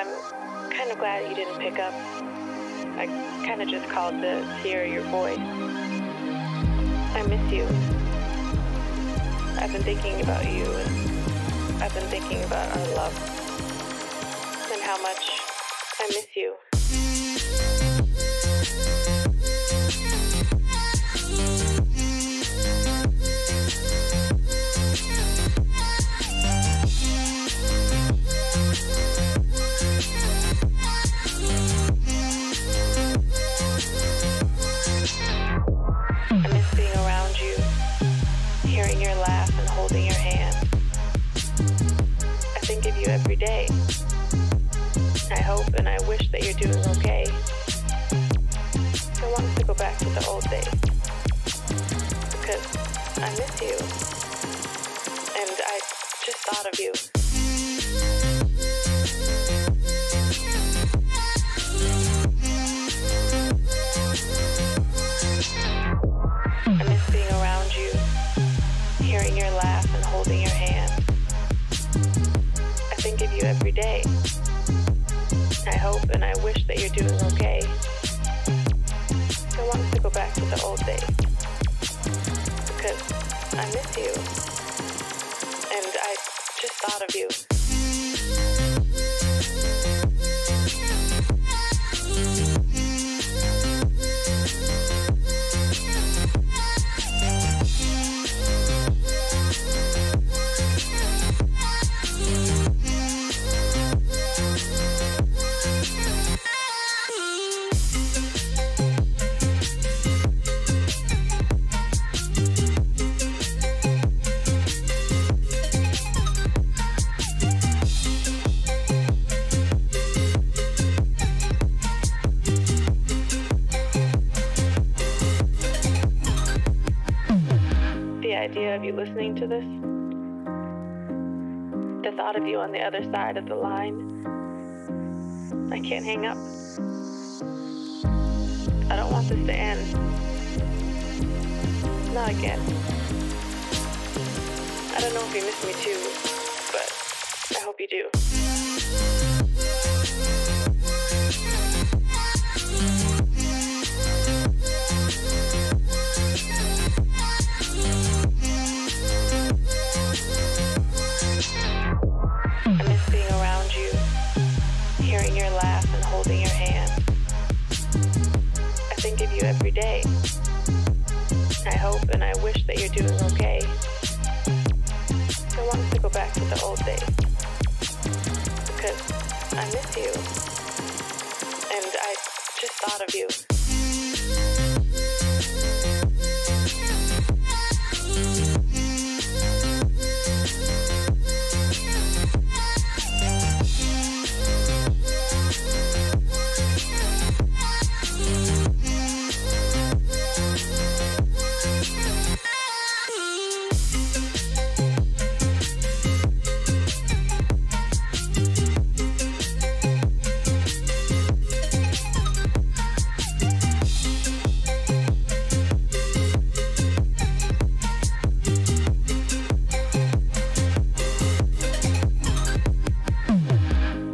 I'm kind of glad you didn't pick up. I kind of just called to hear your voice. I miss you. I've been thinking about you, and I've been thinking about our love, and how much I miss you. I miss being around you, hearing your laugh and holding your hand. I think of you every day. I hope and I wish that you're doing okay. I want us to go back to the old days, because I miss you, and I just thought of you. I miss being around you, hearing your laugh and holding your hand. I think of you every day. I hope and I wish that you're doing okay. I want us to go back to the old days, because I miss you, and I just thought of you. The idea of you listening to this, the thought of you on the other side of the line, I can't hang up. I don't want this to end. Not again. I don't know if you miss me too, but I hope you do. I miss being around you, hearing your laugh and holding your hand. I think of you every day. I hope and I wish that you're doing okay. I want us to go back to the old days, because I miss you, and I just thought of you.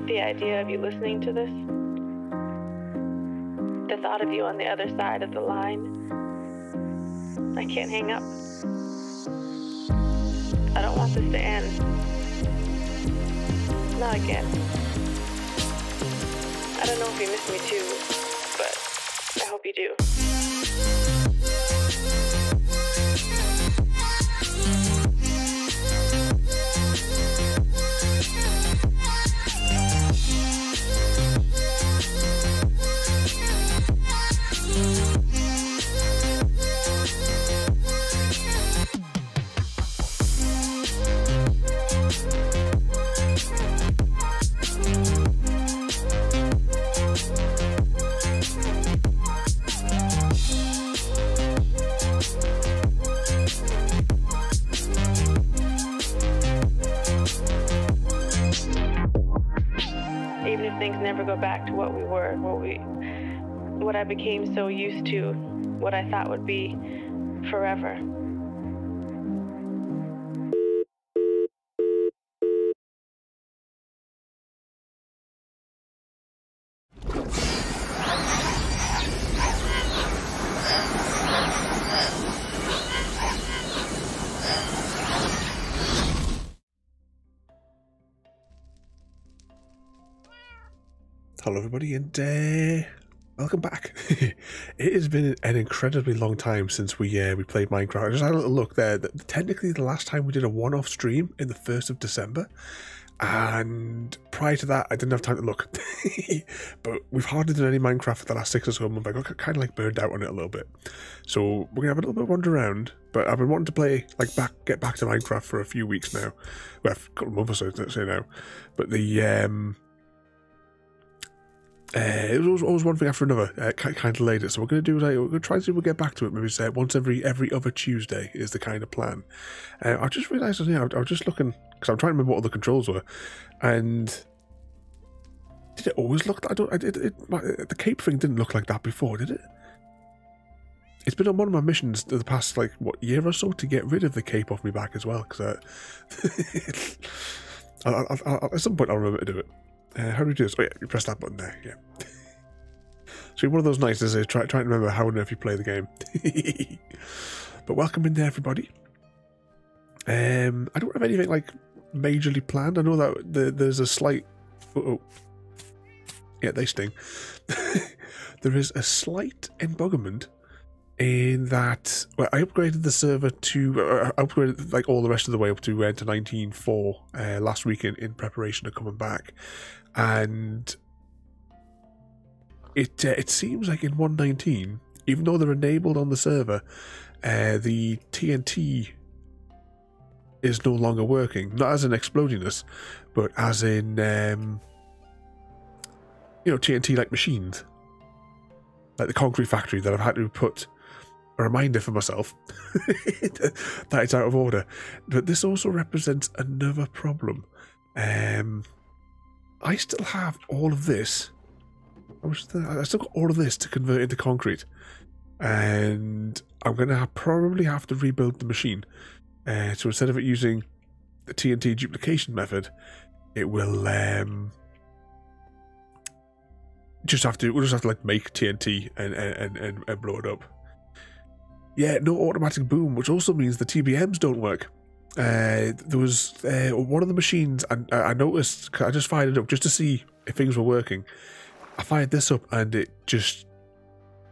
The idea of you listening to this, the thought of you on the other side of the line, I can't hang up. I don't want this to end. Not again. I don't know if you miss me too, but I hope you do. Even if things never go back to what we were, what I became so used to, what I thought would be forever. Hello everybody and welcome back. It has been an incredibly long time since we played Minecraft. I just had a little look there. Technically the last time we did a one-off stream in the 1st of December, and prior to that I didn't have time to look. But we've hardly done any Minecraft for the last 6 or so months. I got kind of like burned out on it a little bit. So we're gonna have a little bit of wander around, but I've been wanting to play, like, get back to Minecraft for a few weeks now. Well, a couple of months or so, let's say now. But the it was always one thing after another, kind of later. So we're going to do, like, we're going to try and see if we'll get back to it. Maybe say once every other Tuesday is the kind of plan. I just realised, I was just looking, because I'm trying to remember what all the controls were, and did it always look? The cape thing didn't look like that before, did it? It's been on one of my missions the past, like, what, year or so to get rid of the cape off my back as well, because at some point I'll remember to do it. How do we do this? Oh yeah, you press that button there, yeah. So one of those nights is try to remember how on earth you play the game. But welcome in there, everybody. I don't have anything, like, majorly planned. I know that there's a slight... Yeah, they sting. There is a slight embuggerment in that... Well, I upgraded the server to... I upgraded, like, all the rest of the way up to 19.4 last week in preparation of coming back. And it seems like in 1.19, even though they're enabled on the server, the TNT is no longer working. Not as in explodiness, but as in, TNT like machines. Like the concrete factory that I've had to put a reminder for myself that it's out of order. But this also represents another problem. I still have all of this. I still got all of this to convert into concrete, and I'm going to probably have to rebuild the machine. So instead of it using the TNT duplication method, it will we'll just have to like make TNT and blow it up. Yeah, no automatic boom, which also means the TBMs don't work. There was one of the machines, and I noticed, I just fired it up just to see if things were working. I fired this up and it just,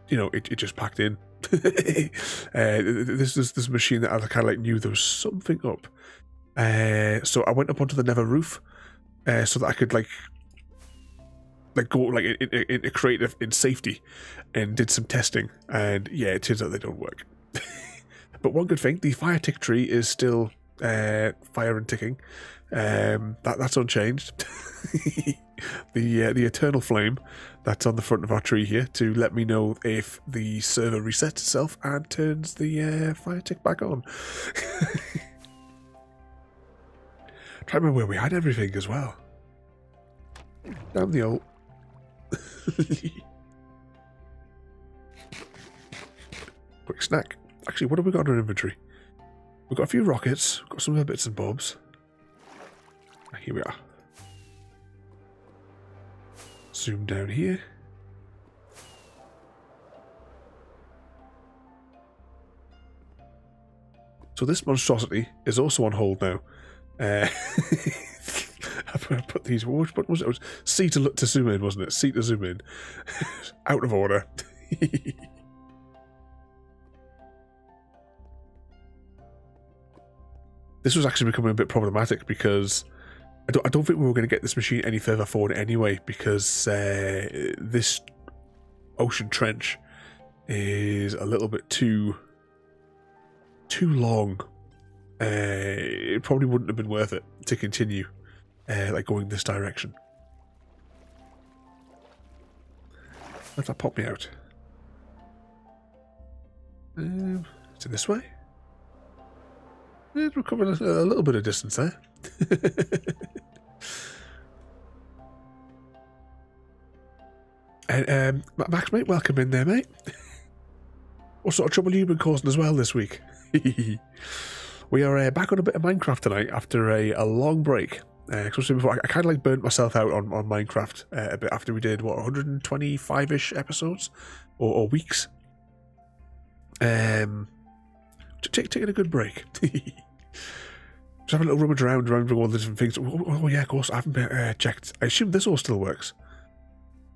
it just packed in. This machine that I kind of like knew there was something up. So I went up onto the Nether roof so that I could go in creative in safety and did some testing, and yeah, it turns out they don't work. But one good thing, the fire tick tree is still fire and ticking. That's unchanged. The eternal flame that's on the front of our tree here to let me know if the server resets itself and turns the fire tick back on. Try to remember where we had everything as well. Down the old. Quick snack. Actually, what have we got in our inventory? We've got a few rockets, we've got some other bits and bobs. Here we are. Zoom down here. So this monstrosity is also on hold now. I put these, what was it? It was C to look to zoom in, wasn't it? C to zoom in. Out of order. This was actually becoming a bit problematic because I don't think we were going to get this machine any further forward anyway, because this ocean trench is a little bit too long. It probably wouldn't have been worth it to continue like going this direction. Let that pop me out. Is it this way? We're covering a little bit of distance there. And Max, mate, welcome in there, mate. What sort of trouble have you been causing as well this week? We are back on a bit of Minecraft tonight after a long break. Before, I kind of like burnt myself out on Minecraft a bit after we did, what, 125-ish episodes? Or weeks? Taking a good break. Just having a little rummage around, remembering all the different things. Oh yeah, of course, I haven't checked. I assume this all still works.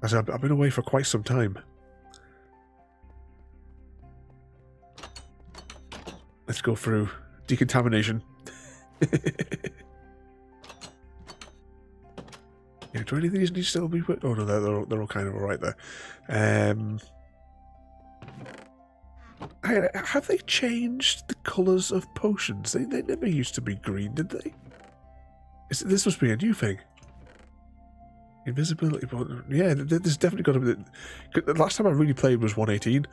As I've been away for quite some time. Let's go through decontamination. Yeah, do any of these need to still be... Oh no, they're all kind of alright there. Have they changed the colours of potions? They never used to be green, did they? This must be a new thing. Invisibility, yeah, there's definitely got to be... The last time I really played was 1.18.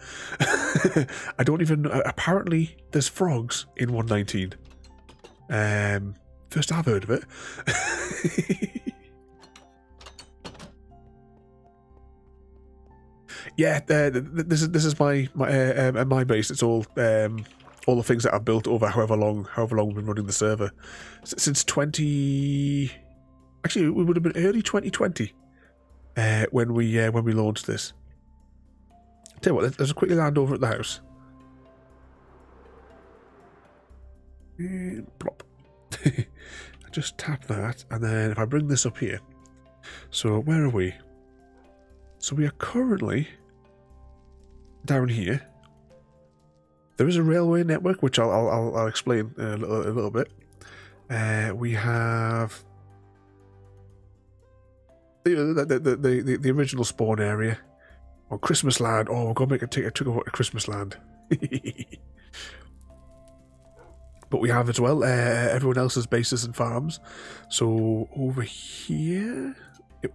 I don't even... Apparently, there's frogs in 1.19. First I've heard of it. Yeah, this is my base. It's all the things that I've built over however long we've been running the server since 20. Actually, we would have been early 2020 when we launched this. Tell you what, let's quickly land over at the house. Plop. I just tap that, and then if I bring this up here. So where are we? So we are currently down here. There is a railway network, which I'll explain a little bit. We have the original spawn area on Christmas Land. Oh, we're gonna take a trip to Christmas Land. But we have as well everyone else's bases and farms. So over here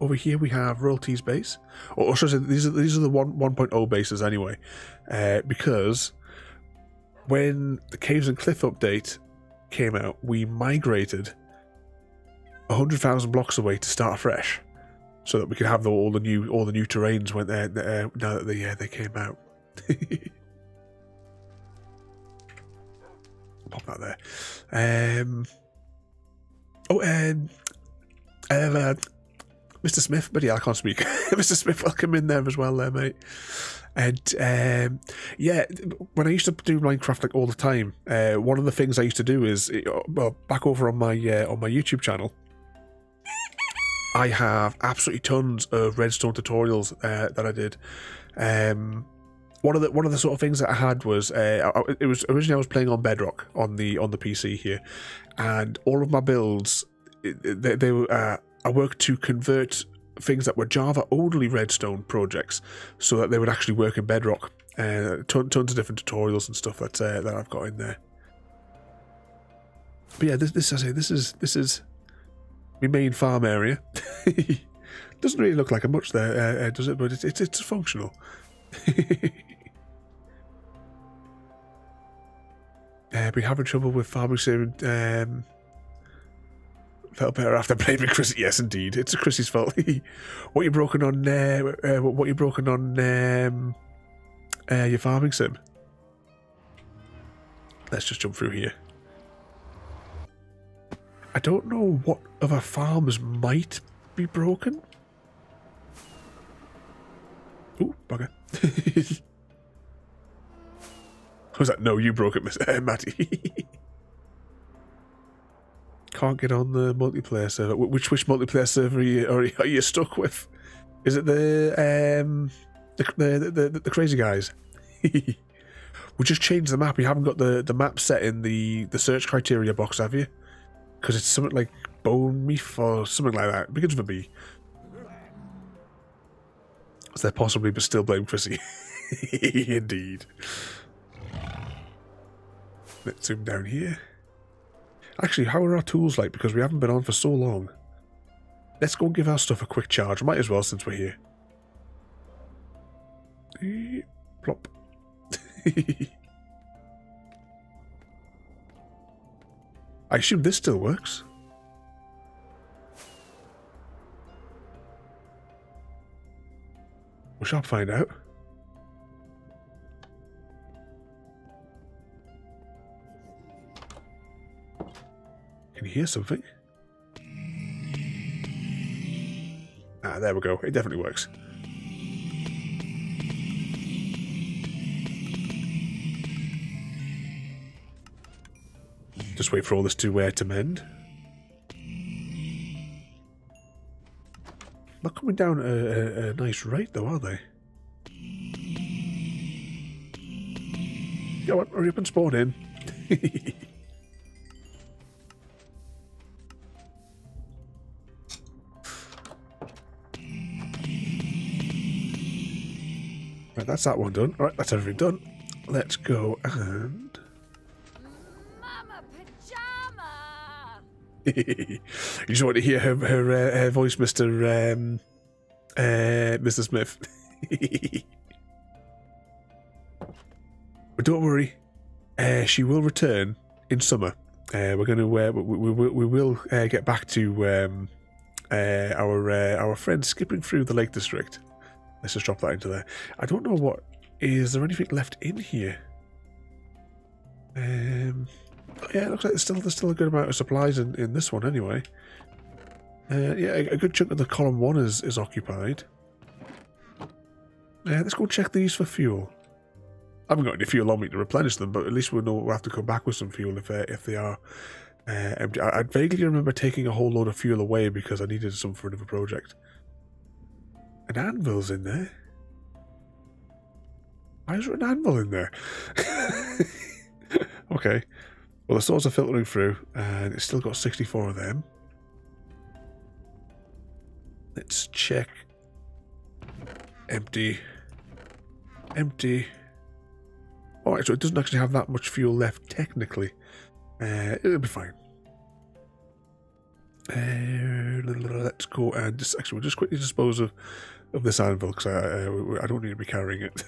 we have Royalty's base. Or should I say, these are the 1.0 bases anyway, because when the Caves and Cliff update came out, we migrated 100,000 blocks away to start fresh, so that we could have all the new terrains when now that they came out. Pop that there. Mr. Smith, but yeah, I can't speak. Mr. Smith, welcome in there as well, there, mate. And yeah, when I used to do Minecraft like all the time, one of the things I used to do is, well, back over on my YouTube channel, I have absolutely tons of redstone tutorials that I did. One of the sort of things that I had was it was originally I was playing on Bedrock on the PC here, and all of my builds they were I worked to convert things that were Java only redstone projects so that they would actually work in Bedrock. Tons of different tutorials and stuff that I've got in there. But yeah, this is my main farm area. Doesn't really look like much there, does it? But it's functional. Been having trouble with farming sim. Felt better after playing with Chrissy. Yes, indeed, it's Chrissy's fault. What you broken on? What you broken on? Your farming sim. Let's just jump through here. I don't know what other farms might be broken. Ooh, bugger. Was that? No, you broke it, Matty. Can't get on the multiplayer server. Which multiplayer server are you stuck with? Is it the crazy guys? We just changed the map. You haven't got the map set in the search criteria box, have you? Because it's something like bone meat or something like that. It begins with a B. Is there possibly, but still blame Chrissy? Indeed. Let's zoom down here. Actually, how are our tools like? Because we haven't been on for so long. Let's go and give our stuff a quick charge. Might as well, since we're here. Plop. I assume this still works. We shall find out. Can you hear something? Ah, there we go. It definitely works. Just wait for all this to mend. Not coming down a nice rate though, are they? Go on, hurry up and spawn in. Right, that's that one done. Alright, that's everything done. Let's go and... Mama Pajama! You just want to hear her voice, Mr. Smith. But don't worry, she will return in summer. We're going to we will get back to our friend skipping through the Lake District. Let's just drop that into there. I don't know what is there anything left in here. Yeah, it looks like there's still a good amount of supplies in this one anyway. Yeah, a good chunk of the column 1 is occupied. Let's go check these for fuel. I haven't got any fuel on me to replenish them, but at least we'll know we'll have to come back with some fuel if they are empty. I vaguely remember taking a whole load of fuel away because I needed some for another project. An anvil's in there. Why is there an anvil in there? Okay. Well, the swords are filtering through, and it's still got 64 of them. Let's check. Empty. Empty. Alright, so it doesn't actually have that much fuel left, technically. It'll be fine. Let's go and we'll just quickly dispose of this anvil, because I don't need to be carrying it.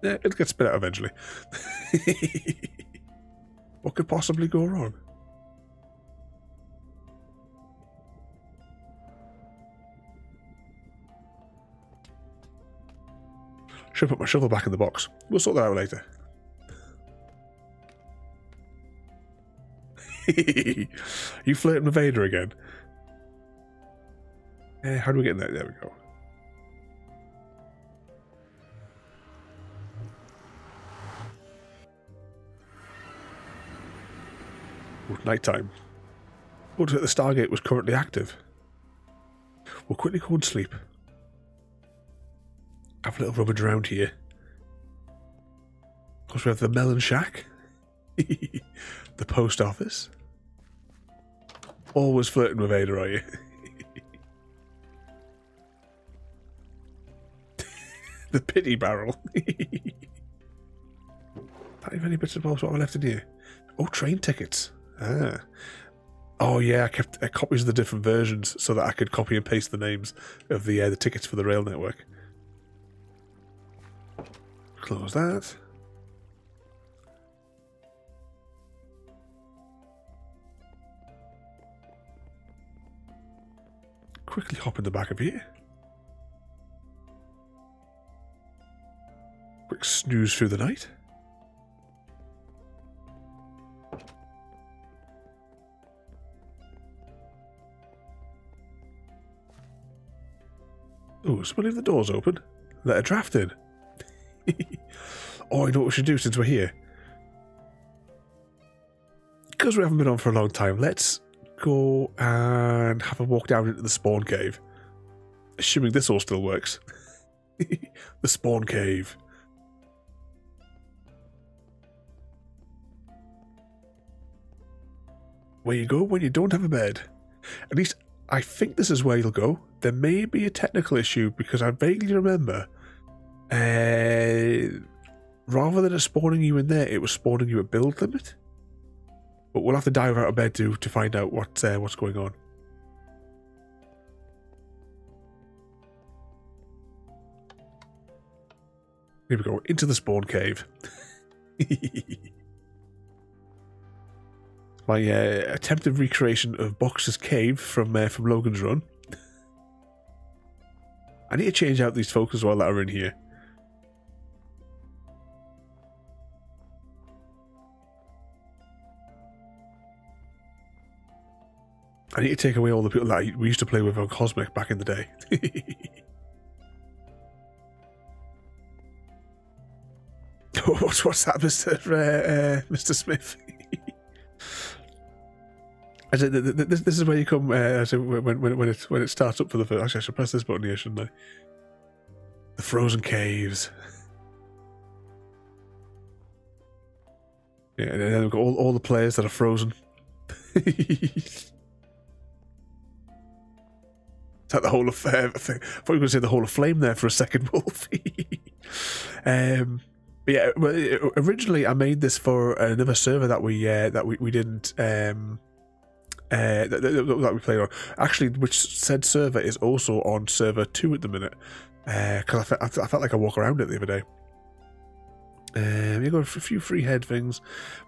Yeah, it'll get spit out eventually. What could possibly go wrong? Should put my shovel back in the box. We'll sort that out later. You flirting with Vader again? How do we get in there? There we go. Oh, night time. Looks like the Stargate was currently active. We'll quickly go and sleep. Have a little rummage around here. Of course, we have the Melon Shack. The post office. Always flirting with Ada, are you? The pity barrel. Not even any bits of balls what I left in here. Oh, train tickets. Ah. Oh yeah, I kept copies of the different versions so that I could copy and paste the names of the tickets for the rail network. Close that. Quickly hop in the back of here. Quick snooze through the night. Oh, someone leave the doors open. Let a draft in. Oh, I know what we should do since we're here. Because we haven't been on for a long time, let's go and have a walk down into the spawn cave. Assuming this all still works. The spawn cave. Where you go when you don't have a bed. At least, I think this is where you'll go. There may be a technical issue because I vaguely remember rather than it spawning you in there, it was spawning you at build limit. But we'll have to dive out of bed to find out what's going on. Here we go, into the spawn cave. My attempted recreation of Boxer's Cave from Logan's Run. I need to change out these folks as well that are in here. I need to take away all the people that we used to play with on Cosmic back in the day. What's that, Mr. Smith? I said, this is where you come. I said, when it starts up for the first. Actually, I should press this button here, shouldn't I? The frozen caves. Yeah, and then we've got all the players that are frozen. It's like the whole of I thought you were going to say the whole of Flame there for a second, Wolf. But yeah, well, originally I made this for another server that we didn't that we played on. Actually, which said server is also on server 2 at the minute. Because I felt like I walk around it the other day. You got a few free head things,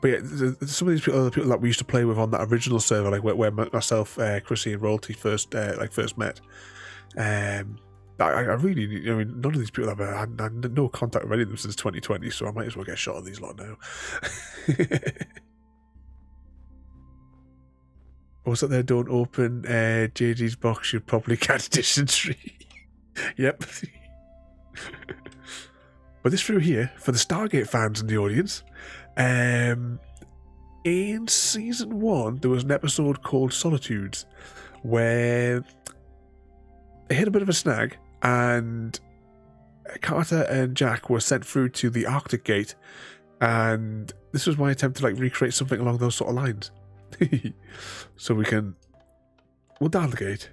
but yeah, some of these other people that we used to play with on that original server, like where myself, Chrissy, and Royalty first met. I really, I mean, none of these people have had no contact with any of them since 2020, so I might as well get a shot of these lot now. What's that there? Don't open JD's box. You'd probably catch dysentery. Yep. But this through here, for the Stargate fans in the audience, in Season 1, there was an episode called Solitudes, where they hit a bit of a snag, and Carter and Jack were sent through to the Arctic Gate, and this was my attempt to like recreate something along those sort of lines. So we'll down the gate.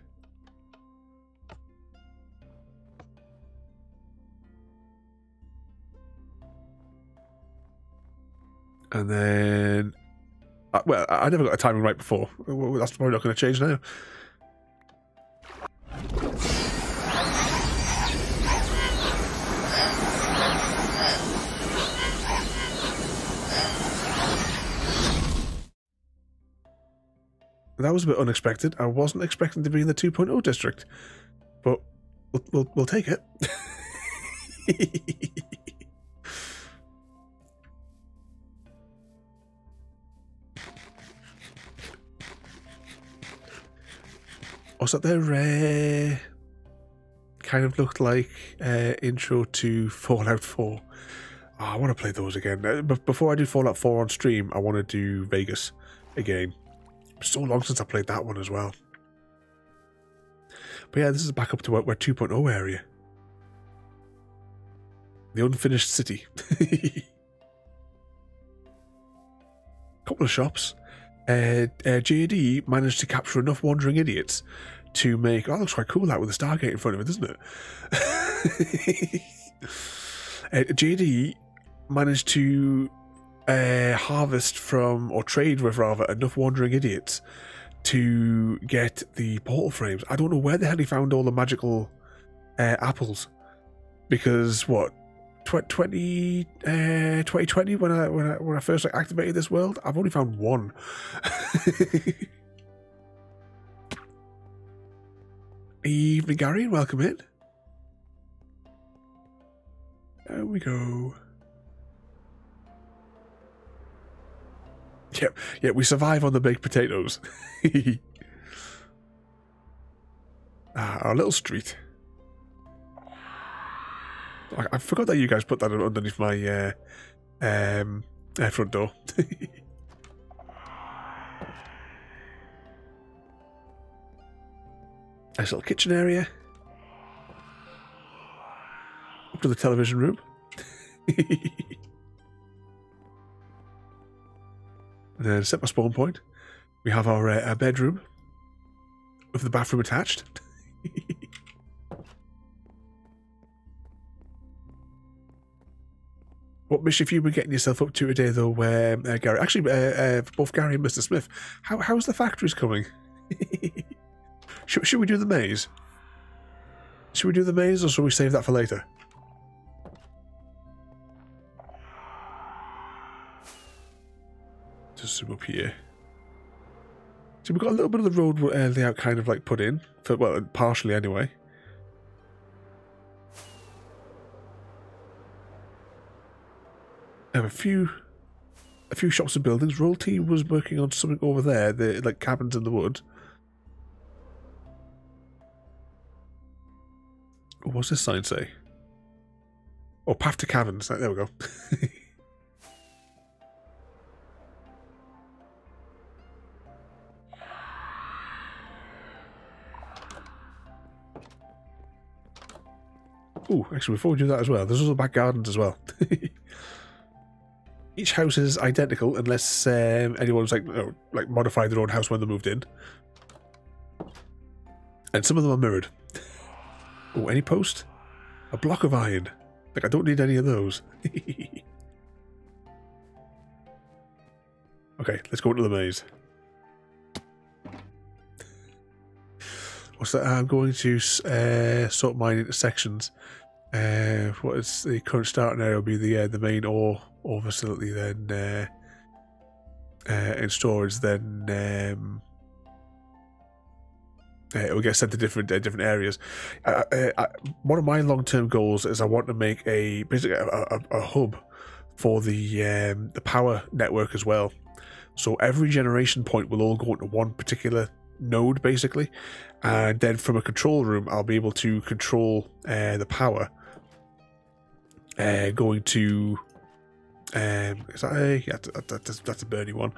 And then, well, I never got a timing right before. That's probably not going to change now. That was a bit unexpected. I wasn't expecting to be in the 2.0 district, but we'll take it. What's that there? Kind of looked like intro to Fallout 4. Oh, I want to play those again. But before I do Fallout 4 on stream, I want to do Vegas again. It's so long since I played that one as well. But yeah, this is back up to our 2.0 area. The unfinished city. Couple of shops. JD managed to capture enough wandering idiots to make... Oh, that looks quite cool, that, with the Stargate in front of it, doesn't it? JD managed to harvest from, or trade with rather, enough wandering idiots to get the portal frames. I don't know where the hell he found all the magical apples, because what, 2020 when I first like, activated this world, I've only found one. Evening, Gary, and welcome in. There we go. Yep, we survive on the baked potatoes. Our little street. I forgot that you guys put that underneath my front door. Nice little kitchen area. Up to the television room. And then set my spawn point. We have our bedroom with the bathroom attached. What mischief you been getting yourself up to today, though, Gary? Actually, both Gary and Mr. Smith. How's the factories coming? Should we do the maze? Should we do the maze, or should we save that for later? Just zoom up here. So we've got a little bit of the road layout kind of like put in, for, well, partially anyway. I have a few shops and buildings. Royalty was working on something over there, the like cabins in the woods. What's this sign say? Oh, path to caverns. There we go. Ooh, actually, before we do that as well, there's also back gardens as well. Each house is identical unless anyone's like modified their own house when they moved in. And some of them are mirrored. Oh, any post? A block of iron. Like, I don't need any of those. Okay, let's go into the maze. What's that? I'm going to sort mine into sections. What is the current starting area? Will be the main ore facility, then in storage. Then it will get sent to different areas. One of my long-term goals is I want to make basically a hub for the power network as well. So every generation point will all go into one particular node, basically, and then from a control room, I'll be able to control the power. Going to is that a that's a Bernie one.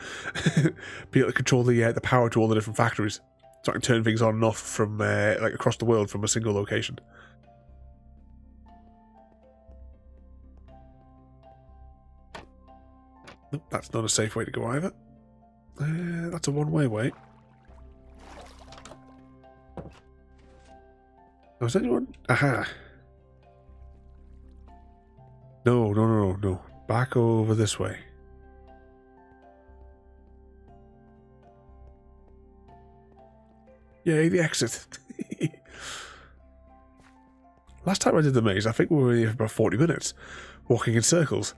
Be able to control the power to all the different factories, so I can turn things on and off from like across the world from a single location. Nope, that's not a safe way to go either. That's a one-way way. Oh, is anyone? Aha! No. Back over this way. Yay, the exit. Last time I did the maze, I think we were here for about 40 minutes, walking in circles.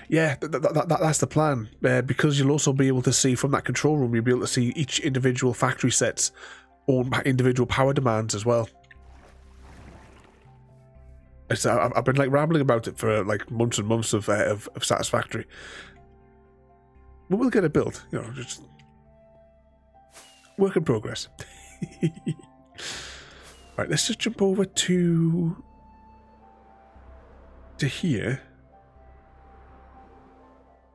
Yeah, that's the plan. Because you'll also be able to see from that control room, you'll be able to see each individual factory set's own individual power demands as well. I've been like rambling about it for like months and months of Satisfactory. But we'll get it built, you know, just work in progress. Right, let's just jump over to here.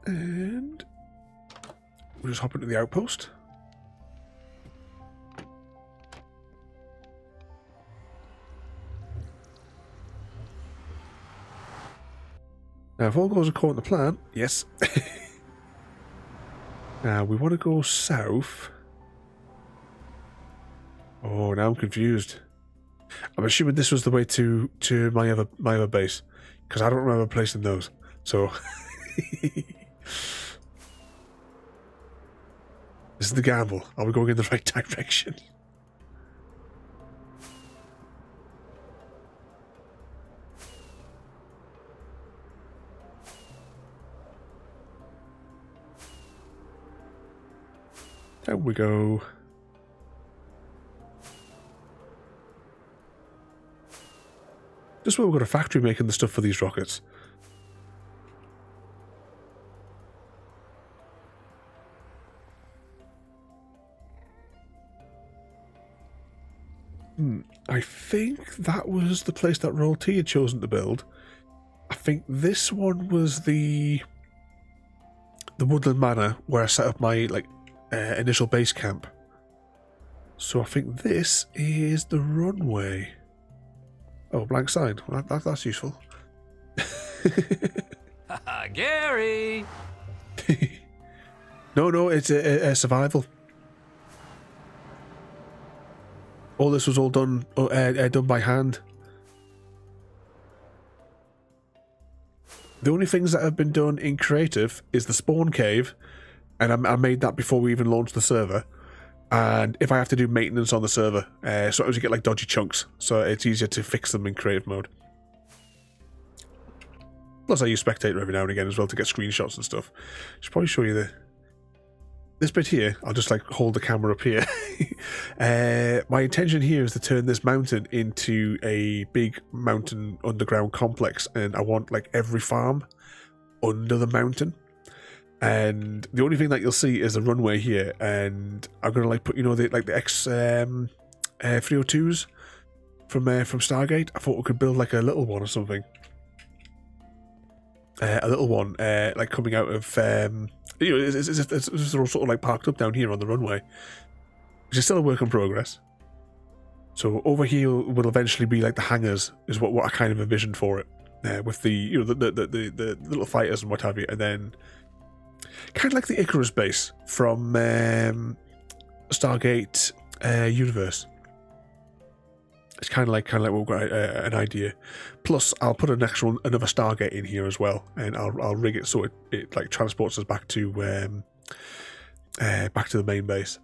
And we'll just hop into the outpost. Now, if all goes according to plan, yes. Now, we want to go south. Oh, now I'm confused. I'm assuming this was the way to my other base, because I don't remember placing those. So, this is the gamble. Are we going in the right direction? There we go. Just where we've got a factory making the stuff for these rockets. I think that was the place that Roll T had chosen to build. I think this one was the Woodland Manor where I set up my initial base camp. So I think this is the runway. Oh, blank sign. Well, that's useful. Gary! No, it's a survival. All this was all done by hand. The only things that have been done in creative is the spawn cave, and I made that before we even launched the server. And if I have to do maintenance on the server, sometimes you get like dodgy chunks, so it's easier to fix them in creative mode. Plus I use spectator every now and again as well to get screenshots and stuff. I should probably show you this bit here. I'll just like hold the camera up here. My intention here is to turn this mountain into a big mountain underground complex, and I want like every farm under the mountain. And the only thing that you'll see is a runway here, and I'm gonna like put, you know, the X 302s from Stargate. I thought we could build like a little one or something. A little one like coming out of you know, it's all sort of like parked up down here on the runway. which is still a work in progress. So over here will eventually be like the hangars, is what I kind of envisioned for it, with the, you know, the little fighters and what have you, and then kind of like the Icarus base from Stargate Universe. It's kind of like we've got an idea. Plus, I'll put another Stargate in here as well, and I'll rig it so it like transports us back to the main base.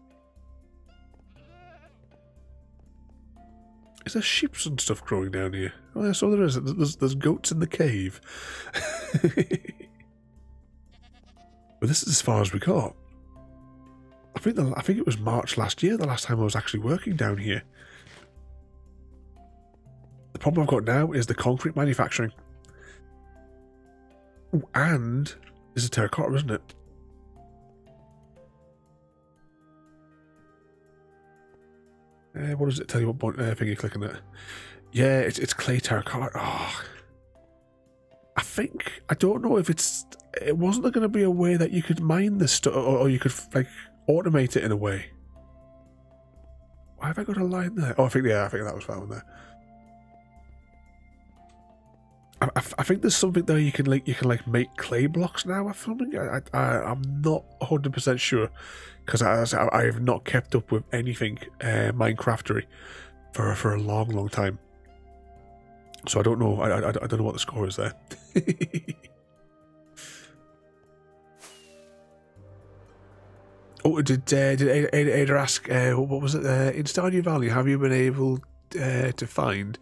Is there sheep and stuff growing down here? Oh, yeah, so there is. There's goats in the cave. But this is as far as we got. I think it was March last year, the last time I was actually working down here. The problem I've got now is the concrete manufacturing. Ooh, and this is terracotta, isn't it? What does it tell you what thing you're clicking at? Yeah, it's clay terracotta. Oh. I don't know if it wasn't there going to be a way that you could mine this stuff, or you could like automate it in a way. Why have I got a line there? Oh, I think that was found there. I think there's something there you can make clay blocks now or something. I'm not 100% sure, because I have not kept up with anything Minecraftery for a long time. So I don't know. I don't know what the score is there. Oh, did Ada ask? What was it? In Stardew Valley, have you been able to find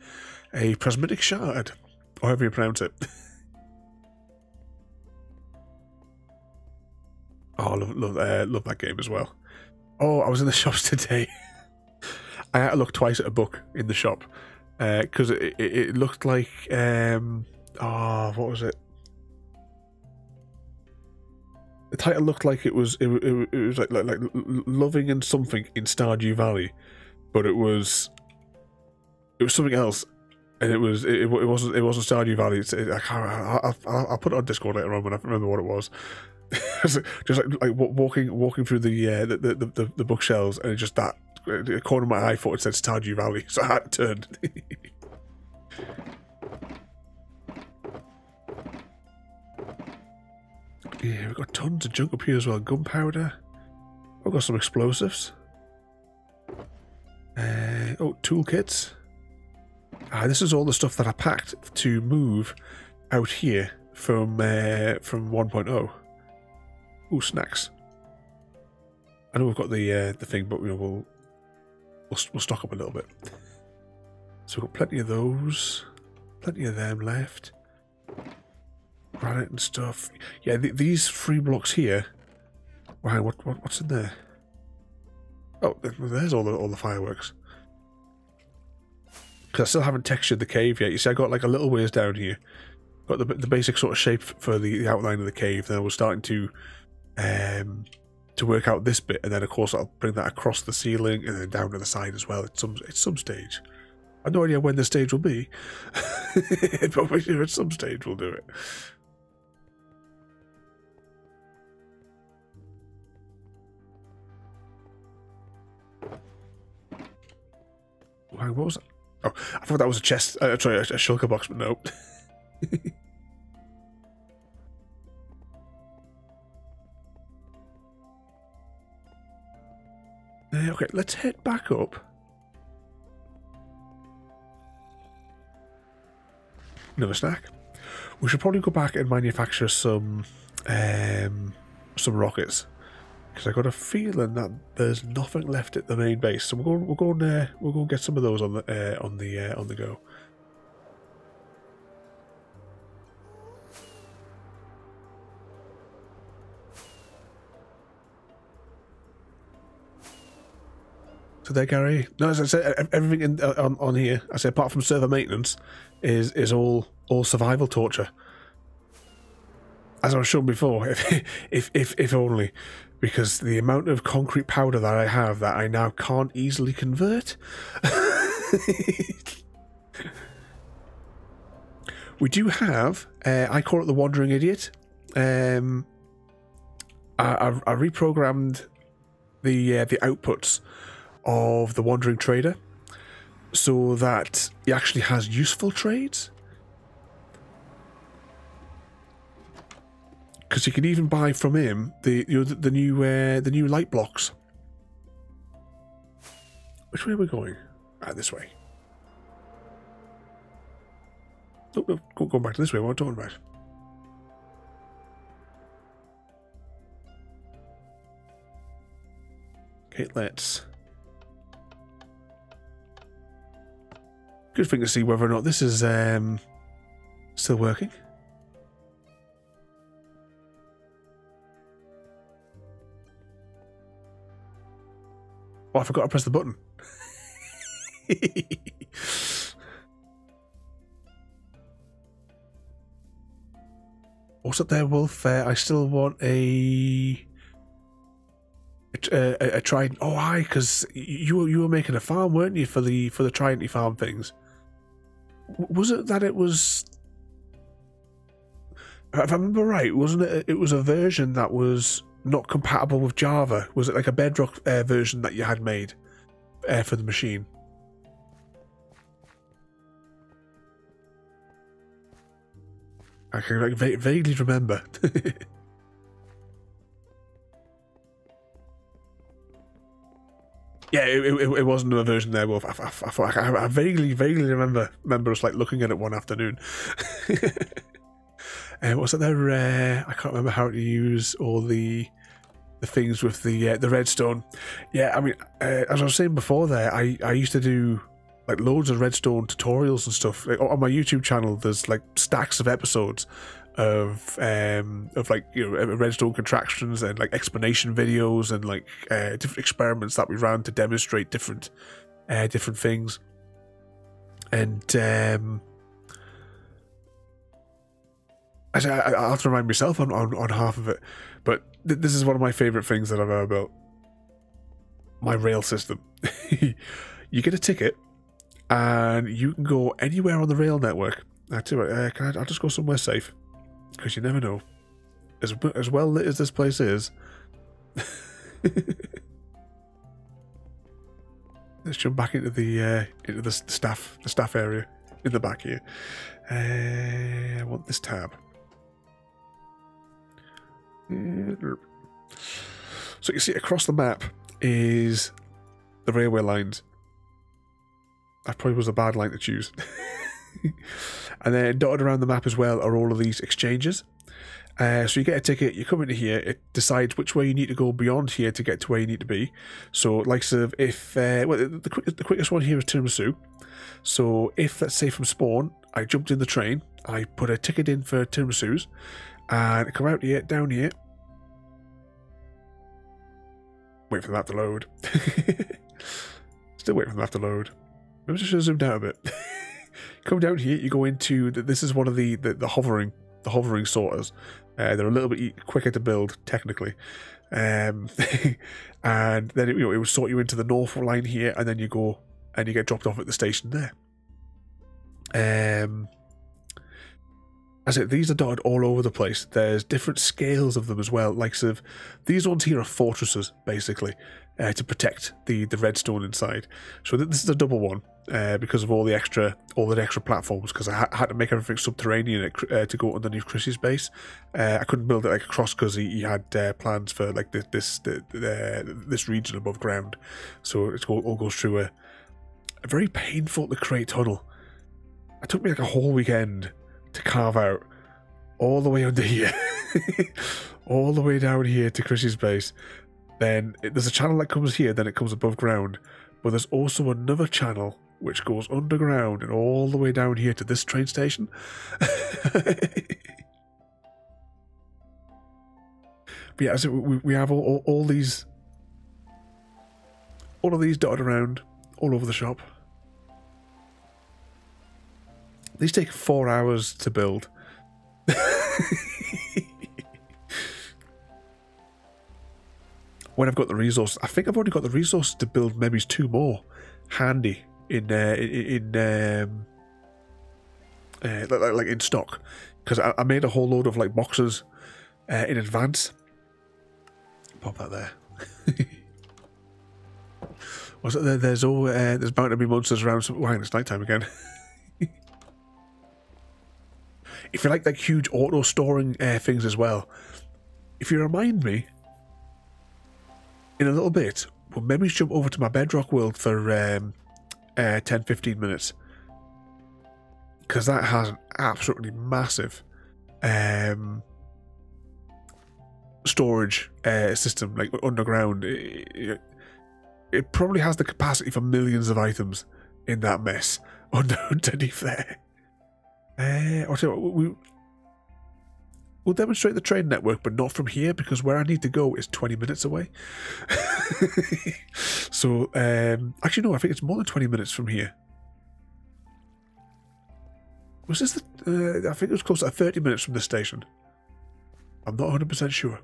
a prismatic shard, or however you pronounce it? Oh, love that game as well. Oh, I was in the shops today. I had to look twice at a book in the shop because it looked like what was it? The title looked like it was like loving and something in Stardew Valley, but it was something else, and it wasn't Stardew Valley. I'll put it on Discord later on when I remember what it was. Just like walking through the bookshelves, and it just that the corner of my eye thought it said Stardew Valley, so I had to turn. Yeah, we've got tons of junk up here as well. Gunpowder. We've got some explosives. Oh, toolkits. This is all the stuff that I packed to move out here from 1.0. Ooh, snacks. I know we've got the thing, but we'll stock up a little bit. So we've got plenty of those, plenty of them left. Granite and stuff. Yeah, these 3 blocks here. Wow, what's in there? Oh, there's all the fireworks. Because I still haven't textured the cave yet. You see, I got like a little ways down here. Got the basic sort of shape for the outline of the cave. Then I was starting to work out this bit, and then of course I'll bring that across the ceiling and then down to the side as well. At some stage. I have no idea when the stage will be, but we're sure at some stage we'll do it. What was that? Oh, I thought that was a chest. Sorry, a shulker box, but no. Okay, let's head back up. Another snack. We should probably go back and manufacture some rockets, because I got a feeling that there's nothing left at the main base. So we'll go and get some of those on the go. So there, Gary. No, as I said, everything on here, I say apart from server maintenance, is all survival torture. As I was shown before, if only, because the amount of concrete powder that I have that I now can't easily convert. We do have, I call it the Wandering Idiot. I reprogrammed the outputs of the Wandering Trader, so that he actually has useful trades. Because you can even buy from him the new light blocks. Which way are we going? Ah, this way. No, go back to this way. What am I talking about? Okay, let's. Good thing to see whether or not this is still working. Oh, I forgot to press the button. What's up there, Wolf? I still want a trident. Oh, aye, because you were making a farm, weren't you, for the trident farm things? Was it that it was? If I remember right, wasn't it? It was a version that was not compatible with Java. Was it like a Bedrock version that you had made for the machine? I can like vaguely remember. Yeah, it wasn't a version there, Wolf. I vaguely remember us like looking at it one afternoon. What's that there? I can't remember how to use all the things with the redstone. Yeah, I mean, as I was saying before, there, I used to do like loads of redstone tutorials and stuff. Like, on my YouTube channel, there's like stacks of episodes of like, you know, redstone contractions and like explanation videos and like different experiments that we ran to demonstrate different things. And I have to remind myself on half of it, but this is one of my favorite things that I've ever built. My rail system. You get a ticket and you can go anywhere on the rail network. I'll just go somewhere safe, because you never know. As well lit as this place is. Let's jump back into the staff area in the back here. I want this tab. So you see across the map is the railway lines. That probably was a bad line to choose. And then dotted around the map as well are all of these exchanges. So you get a ticket, you come into here, it decides which way you need to go beyond here to get to where you need to be. So like sort of if, well, the quickest one here is tiramisu. So if, let's say from spawn, I jumped in the train, I put a ticket in for tiramisus, and I come out here, down here, wait for the map to load. Still waiting for the map to load. Maybe I should have zoomed out a bit. Come down here, you go into, this is one of the hovering sorters. They're a little bit quicker to build, technically. And then it will sort you into the north line here, and then you go and you get dropped off at the station there. As it, these are dotted all over the place. There's different scales of them as well. Like sort of, these ones here are fortresses, basically, to protect the redstone inside. So this is a double one because of all the extra platforms. Because I had to make everything subterranean to go underneath Chrissy's base. I couldn't build it like across because he had plans for like this region above ground. So it all goes through a very painful to create tunnel. It took me like a whole weekend to carve out all the way under here, all the way down here to Chrissy's base. Then there's a channel that comes here, then it comes above ground, but there's also another channel which goes underground and all the way down here to this train station. But yeah, so we have all of these dotted around all over the shop. These take 4 hours to build. When I've got the resource, I think I've already got the resources to build maybe 2 more handy in like in stock, because I made a whole load of like boxes in advance. Pop that there. Was it there's bound to be monsters around? Oh, hang on, it's nighttime again. If you like huge auto storing things as well, if you remind me in a little bit, we'll maybe jump over to my Bedrock world for 10-15 minutes, because that has an absolutely massive storage system, like underground. It probably has the capacity for millions of items in that mess underneath there. I'll tell you what, we'll demonstrate the train network, but not from here, because where I need to go is 20 minutes away. So, actually no, I think it's more than 20 minutes from here. Was this the... I think it was close to 30 minutes from the station. I'm not 100% sure.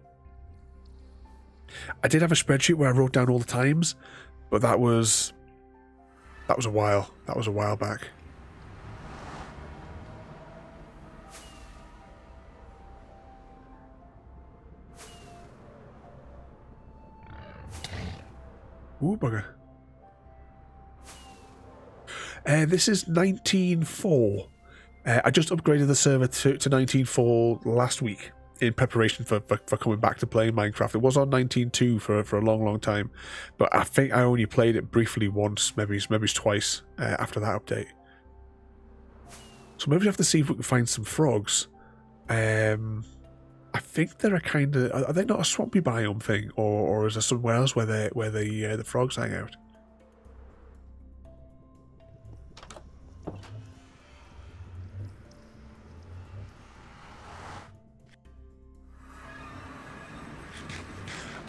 I did have a spreadsheet where I wrote down all the times, but that was a while. That was a while back. Ooh, bugger. This is 19.4. I just upgraded the server to 19.4 last week in preparation for coming back to playing Minecraft. It was on 19.2 for a long time, but I think I only played it briefly once, maybe twice after that update. So maybe we have to see if we can find some frogs. I think they're a kind of... Are they not a swampy biome thing, or is there somewhere else where the frogs hang out?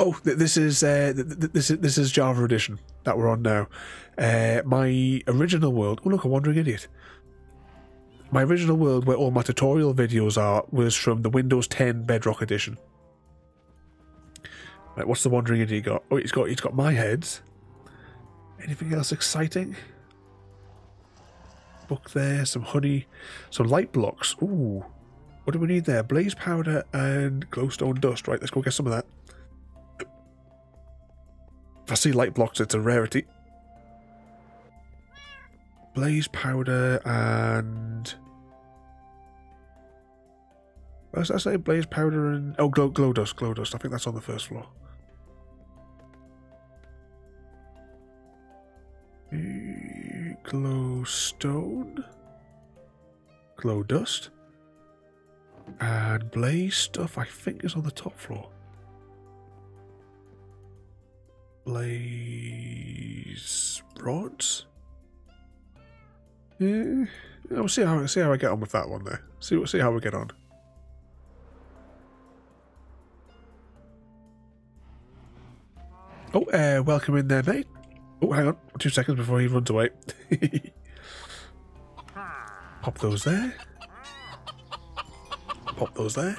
Oh, this is Java Edition that we're on now. My original world... Oh, look, a wandering idiot. My original world, where all my tutorial videos are, was from the Windows 10 Bedrock Edition. Right, what's the wandering idiot got? Oh, he's got my heads. Anything else exciting? Book there, some honey, some light blocks. Ooh, what do we need there? Blaze powder and glowstone dust. Right, let's go get some of that. If I see light blocks, it's a rarity. Blaze powder and... What did I say? Blaze powder and... Oh, glow dust. I think that's on the first floor. Glowstone. Glow dust. And blaze stuff, I think, is on the top floor. Blaze rods. Yeah, we'll see how I get on with that one there. See how we get on. Oh, welcome in there, mate. Oh, hang on, 2 seconds before he runs away. Pop those there. Pop those there.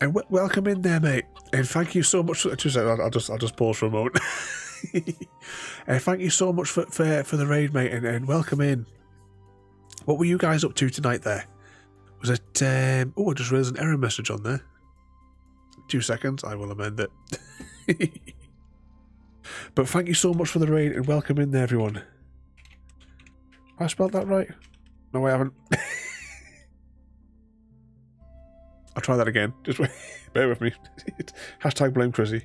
And welcome in there, mate. And thank you so much for... 2 seconds, I'll just pause for a moment. Thank you so much for the raid, mate, and welcome in. What were you guys up to tonight there? Was it... oh, I just realised an error message on there. 2 seconds, I will amend it. But thank you so much for the raid, and welcome in there, everyone. Have I spelled that right? No, I haven't. I'll try that again. Just wait. Bear with me. Hashtag blame Chrissy.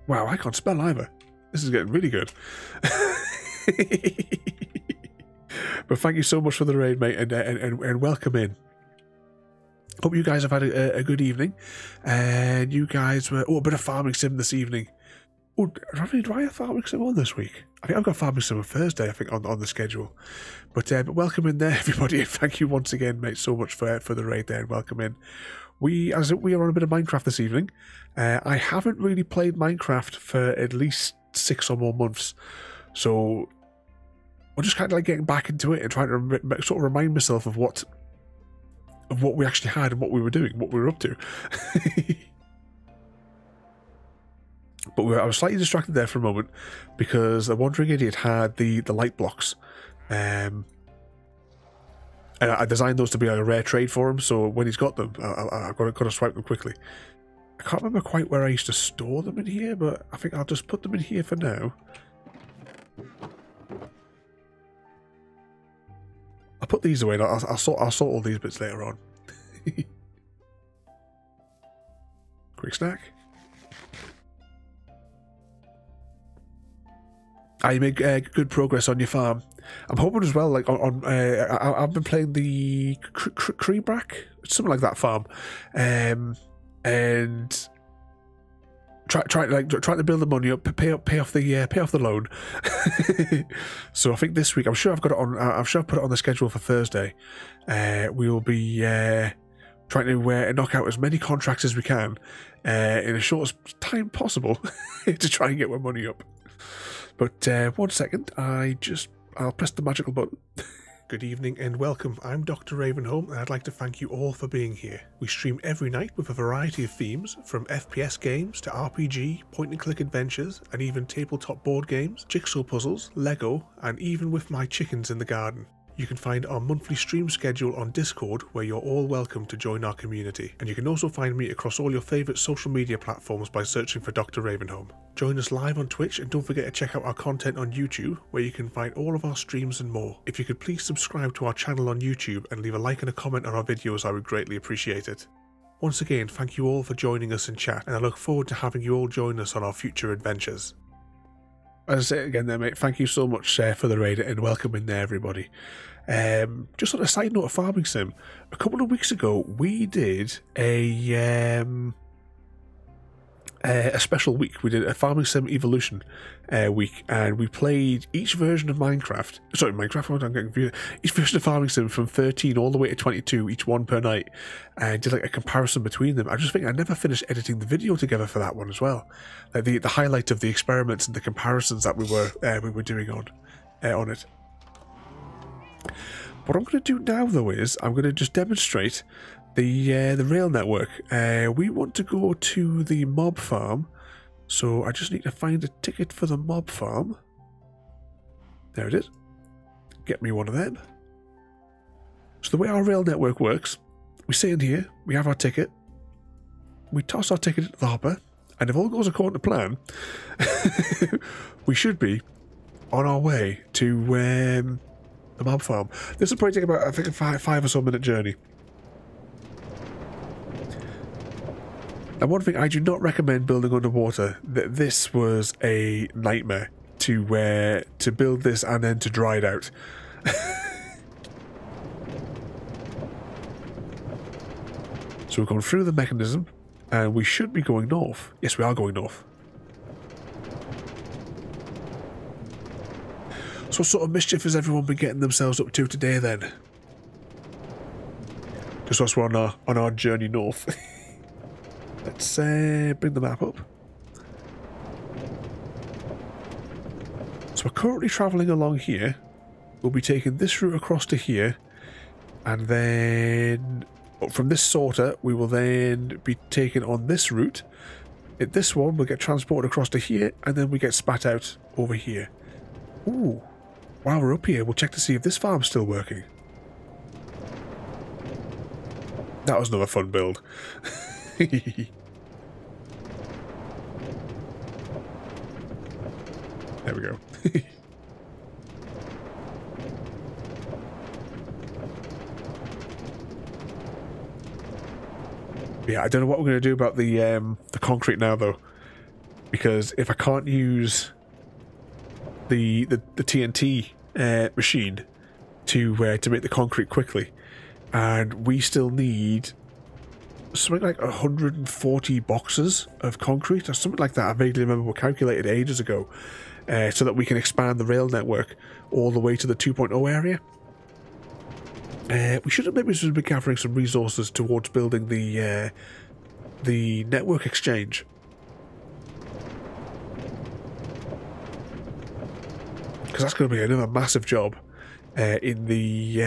Wow, I can't spell either. This is getting really good. But thank you so much for the raid, mate, and welcome in. Hope you guys have had a good evening. And you guys were... Oh, a bit of farming sim this evening. Oh, do I have farming sim on this week? I think I've got farming sim on Thursday, I think, on the schedule. But welcome in there, everybody, and thank you once again, mate, so much for the raid there, and welcome in. We are on a bit of Minecraft this evening. I haven't really played Minecraft for at least 6 or more months, so I'm just kind of like getting back into it and trying to sort of remind myself of what we actually had and what we were doing, what we were up to. But I was slightly distracted there for a moment because the wandering idiot had the light blocks. And I designed those to be like a rare trade for him, so when he's got them, I've got to swipe them quickly. I can't remember quite where I used to store them in here, but I think I'll just put them in here for now. I'll put these away, and I'll sort all these bits later on. Quick snack. You make good progress on your farm. I'm hoping as well, like I've been playing the Creebrack, something like that farm, and trying to build the money up, pay off the loan. So I think this week, I'm sure I've got it on. I'm sure I've put it on the schedule for Thursday. We will be trying to knock out as many contracts as we can in as short time possible to try and get my money up. But 1 second, I'll press the magical button. Good evening and welcome. I'm Dr. Ravenholm, and I'd like to thank you all for being here. We stream every night with a variety of themes, from FPS games to RPG, point-and-click adventures, and even tabletop board games, jigsaw puzzles, Lego, and even with my chickens in the garden. You can find our monthly stream schedule on Discord, where you're all welcome to join our community. And you can also find me across all your favourite social media platforms by searching for Dr. Ravenholm. Join us live on Twitch, and don't forget to check out our content on YouTube, where you can find all of our streams and more. If you could please subscribe to our channel on YouTube and leave a like and a comment on our videos, I would greatly appreciate it. Once again, thank you all for joining us in chat, and I look forward to having you all join us on our future adventures. As I say again there, mate, thank you so much for the raid and welcome in there, everybody. Just on a side note of Farming Sim, a couple of weeks ago we did a special week. We did a Farming Sim Evolution week, and we played each version of Minecraft. Sorry, Minecraft, I'm getting confused. Each version of Farming Sim from 13 all the way to 22, each one per night, and did like a comparison between them. I just think I never finished editing the video together for that one as well. Like the highlight of the experiments and the comparisons that we were doing on it. What I'm going to do now, though, is I'm going to just demonstrate the rail network. We want to go to the mob farm, so I just need to find a ticket for the mob farm. There it is. Get me one of them. So the way our rail network works, we sit in here, we have our ticket, we toss our ticket into the hopper, and if all goes according to plan, we should be on our way to the mob farm. This will probably take about, I think, a five or so minute journey. And one thing I do not recommend building underwater. This was a nightmare to build this and then to dry it out. So we've gone through the mechanism, and we should be going north. Yes, we are going north. So what sort of mischief has everyone been getting themselves up to today then? Just whilst we're on our journey north. Let's bring the map up. So we're currently travelling along here. We'll be taking this route across to here, and then from this sorter we will then be taken on this route. At this one we'll get transported across to here, and then we get spat out over here. Ooh. While we're up here, we'll check to see if this farm's still working. That was another fun build. There we go. Yeah, I don't know what we're going to do about the concrete now, though, because if I can't use the TNT machine to make the concrete quickly, and we still need something like 140 boxes of concrete or something like that. I vaguely remember we calculated ages ago, so that we can expand the rail network all the way to the 2.0 area. We should have been gathering some resources towards building the network exchange. Because that's going to be another massive job in the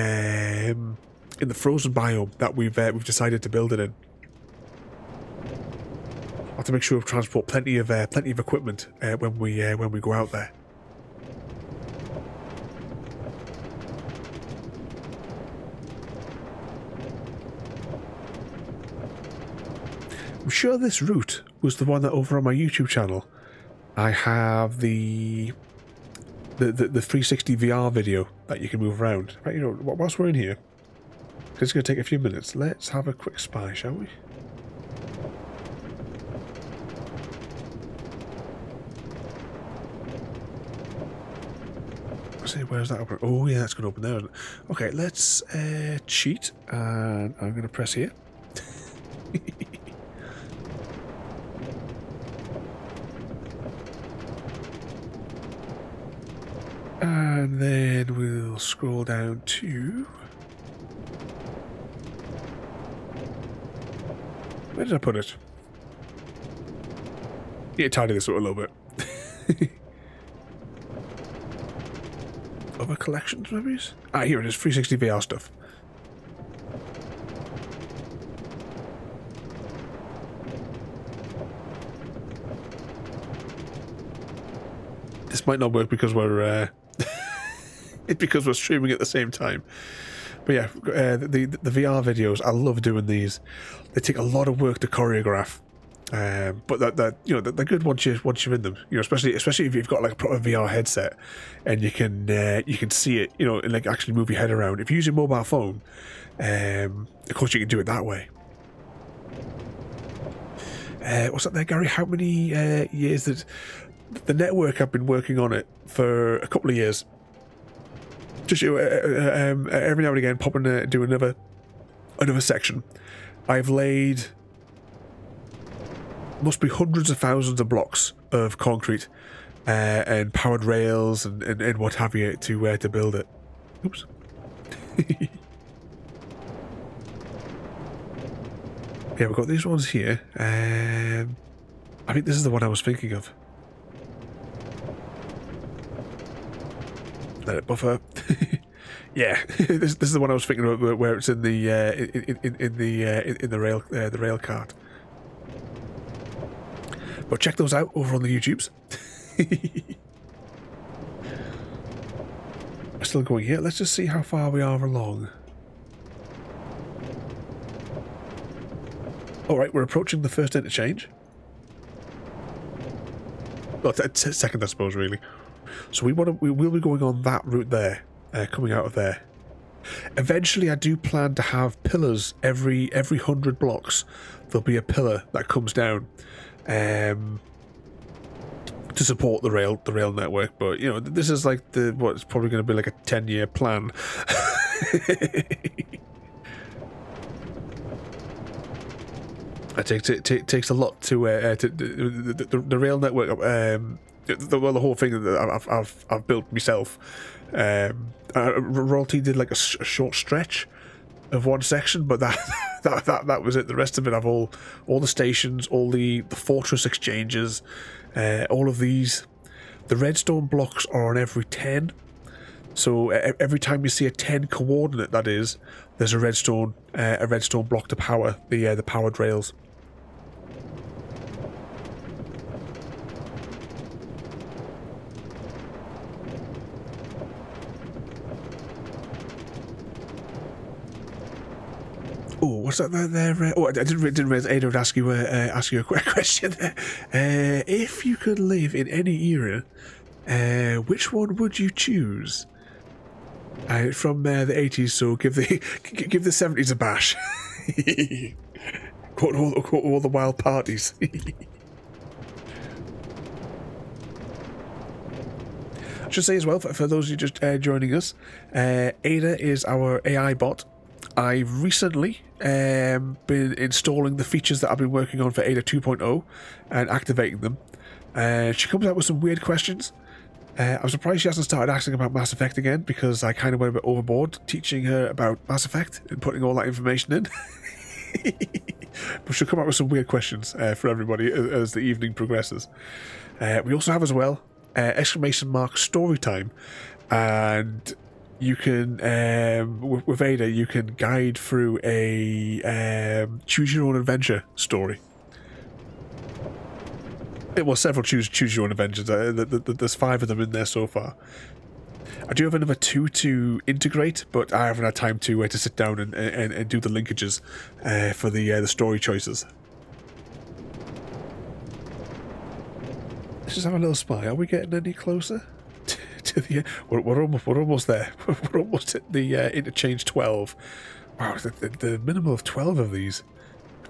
frozen biome that we've decided to build it in. I'll have to make sure we transport plenty of equipment when we go out there. I'm sure this route was the one that over on my YouTube channel I have the 360 VR video that you can move around. Right, you know, whilst we're in here, it's going to take a few minutes. Let's have a quick spy, shall we? Let's see, where's that open? Oh yeah, that's going to open there. Okay, let's cheat, and I'm going to press here. And then we'll scroll down to... Where did I put it? Yeah, tidy this up a little bit. Other collections, maybe? Ah, here it is, 360 VR stuff. This might not work because we're because we're streaming at the same time. But yeah, the VR videos, I love doing these. They take a lot of work to choreograph, but that you know they're good once you're in them. You know, especially if you've got like a proper VR headset and you can see it. You know, and like actually move your head around. If you use your mobile phone, of course you can do it that way. What's that there, Gary? How many years that the network? I've been working on it for a couple of years. Just every now and again, pop and do another section. I've laid must be hundreds of thousands of blocks of concrete and powered rails and what have you to build it. Oops. Yeah, we've got these ones here. I think this is the one I was thinking of. Let it buffer. Yeah, this is the one I was thinking of, where it's in the rail cart. But check those out over on the YouTubes. We're still going here. Let's just see how far we are along. All right, we're approaching the first interchange. Well, second, I suppose, really. So we will be going on that route there, coming out of there. Eventually, I do plan to have pillars every 100 blocks. There'll be a pillar that comes down to support the rail network. But you know, this is like what's probably going to be like a 10-year plan. It takes a lot to the rail network. The whole thing that I've built myself. Royalty did like a short stretch of one section, but that was it. The rest of it, I've all the stations, all the fortress exchanges, all of these. The redstone blocks are on every 10. So every time you see a 10 coordinate, that is, there's a redstone block to power the powered rails. Oh, what's that there? Oh, I didn't realize Ada would ask you a quick question there. If you could live in any era, which one would you choose? From the 80s, so give the 70s a bash. quote all the wild parties. I should say as well, for those of you just joining us, Ada is our AI bot. I've recently been installing the features that I've been working on for Ada 2.0 and activating them. She comes out with some weird questions. I'm surprised she hasn't started asking about Mass Effect again, because I kind of went a bit overboard teaching her about Mass Effect and putting all that information in. But she'll come out with some weird questions for everybody as the evening progresses. We also have as well !story time, and you can with Ada you can guide through a choose your own adventure story. Well, several choose your own adventures. There's 5 of them in there so far. I do have another 2 to integrate, but I haven't had time to sit down and do the linkages for the story choices. Let's just have a little spy. Are we getting any closer to the? We're almost there. We're almost at the interchange 12. Wow, the minimum of 12 of these.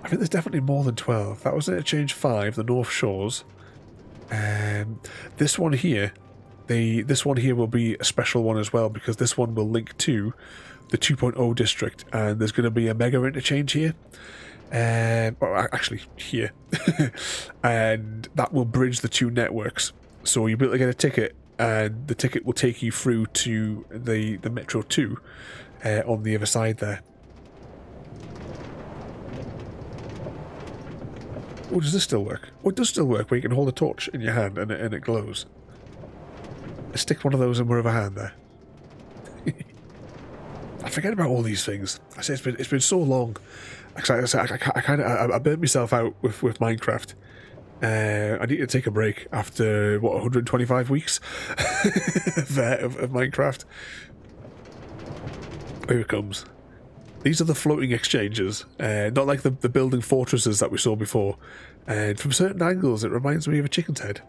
I think there's definitely more than 12. That was interchange 5, the North Shores. This one here, this one here will be a special one as well, because this one will link to the 2.0 district, and there's going to be a mega interchange here. Well, actually here. And that will bridge the two networks. So you'll be able to get a ticket, and the ticket will take you through to the Metro 2 on the other side there. Oh, does this still work? Oh, it does still work, where you can hold a torch in your hand and it glows. Stick one of those in wherever hand there. I forget about all these things. I say it's been so long. I burnt myself out with Minecraft. I need to take a break after what 125 weeks of Minecraft. Here it comes. These are the floating exchanges, not like the building fortresses that we saw before. And from certain angles, it reminds me of a chicken's head.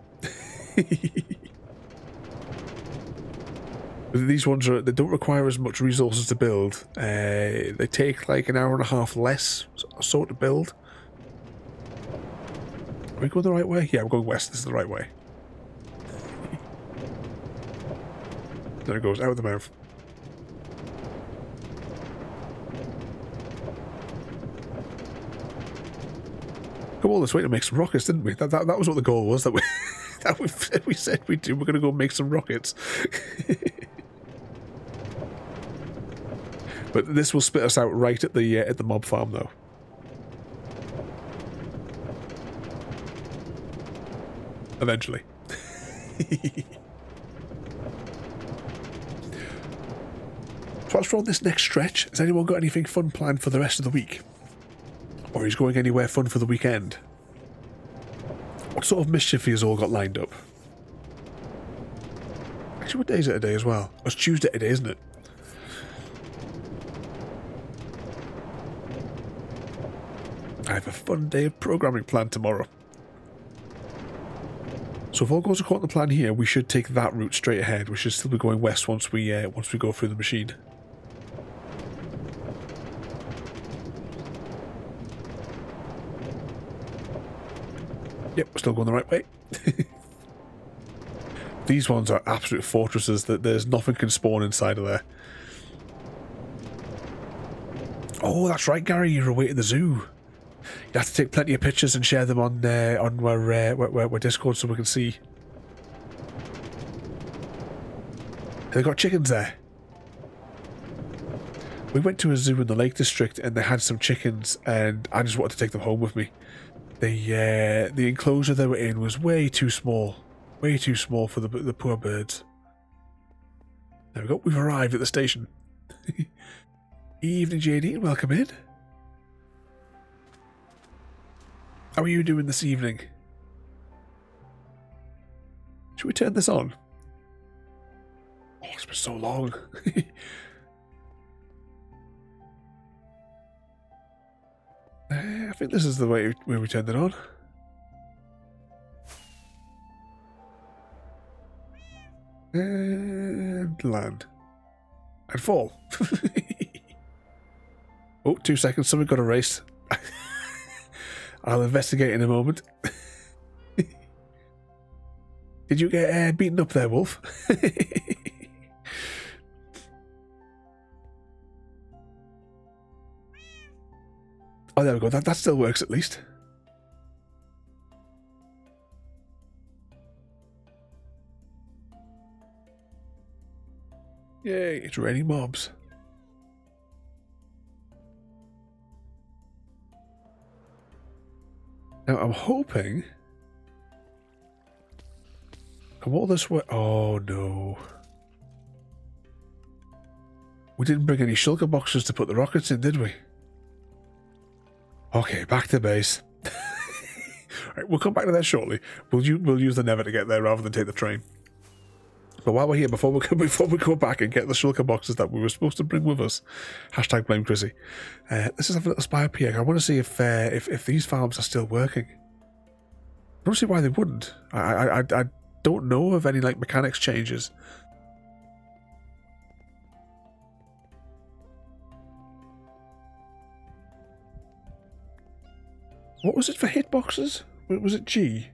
These ones they don't require as much resources to build. They take like an hour and a half less so to build. Are we going the right way? Yeah, we're going west. This is the right way. There it goes, out of the mouth. Come all this way to make some rockets, didn't we? That was what the goal was. That we said we'd do. We're going to go make some rockets. But this will spit us out right at the mob farm, though. Eventually. So as for on this next stretch, has anyone got anything fun planned for the rest of the week? Or is going anywhere fun for the weekend? What sort of mischief have you all got lined up? Actually, what day is it today as well? It's Tuesday today, isn't it? I have a fun day of programming planned tomorrow. So if all goes according to plan here, we should take that route straight ahead. We should still be going west once we go through the machine. Yep, we're still going the right way. These ones are absolute fortresses that there's nothing can spawn inside of there. Oh, that's right, Gary. You're away at the zoo. You have to take plenty of pictures and share them on our Discord so we can see. They've got chickens there. We went to a zoo in the Lake District and they had some chickens, and I just wanted to take them home with me. The enclosure they were in was way too small for the poor birds. There we go. We've arrived at the station. Evening, JD. Welcome in. How are you doing this evening? Should we turn this on? Oh, it's been so long. I think this is the way we turned it on. And land. And fall. Oh, 2 seconds. Something got erased. I'll investigate in a moment. Did you get beaten up there, Wolf? Oh, there we go. That still works at least. Yay, it's raining mobs. Now, I'm hoping... Come all this way... Oh, no. We didn't bring any shulker boxes to put the rockets in, did we? Okay, back to base. Right, we'll come back to that shortly. We'll use the Nether to get there rather than take the train. But while we're here, before we go back and get the shulker boxes that we were supposed to bring with us, hashtag blame Chrissy. Let's just have a little spy up here. I want to see if these farms are still working. don't see why they wouldn't. I don't know of any like mechanics changes. What was it for hitboxes? Was it G?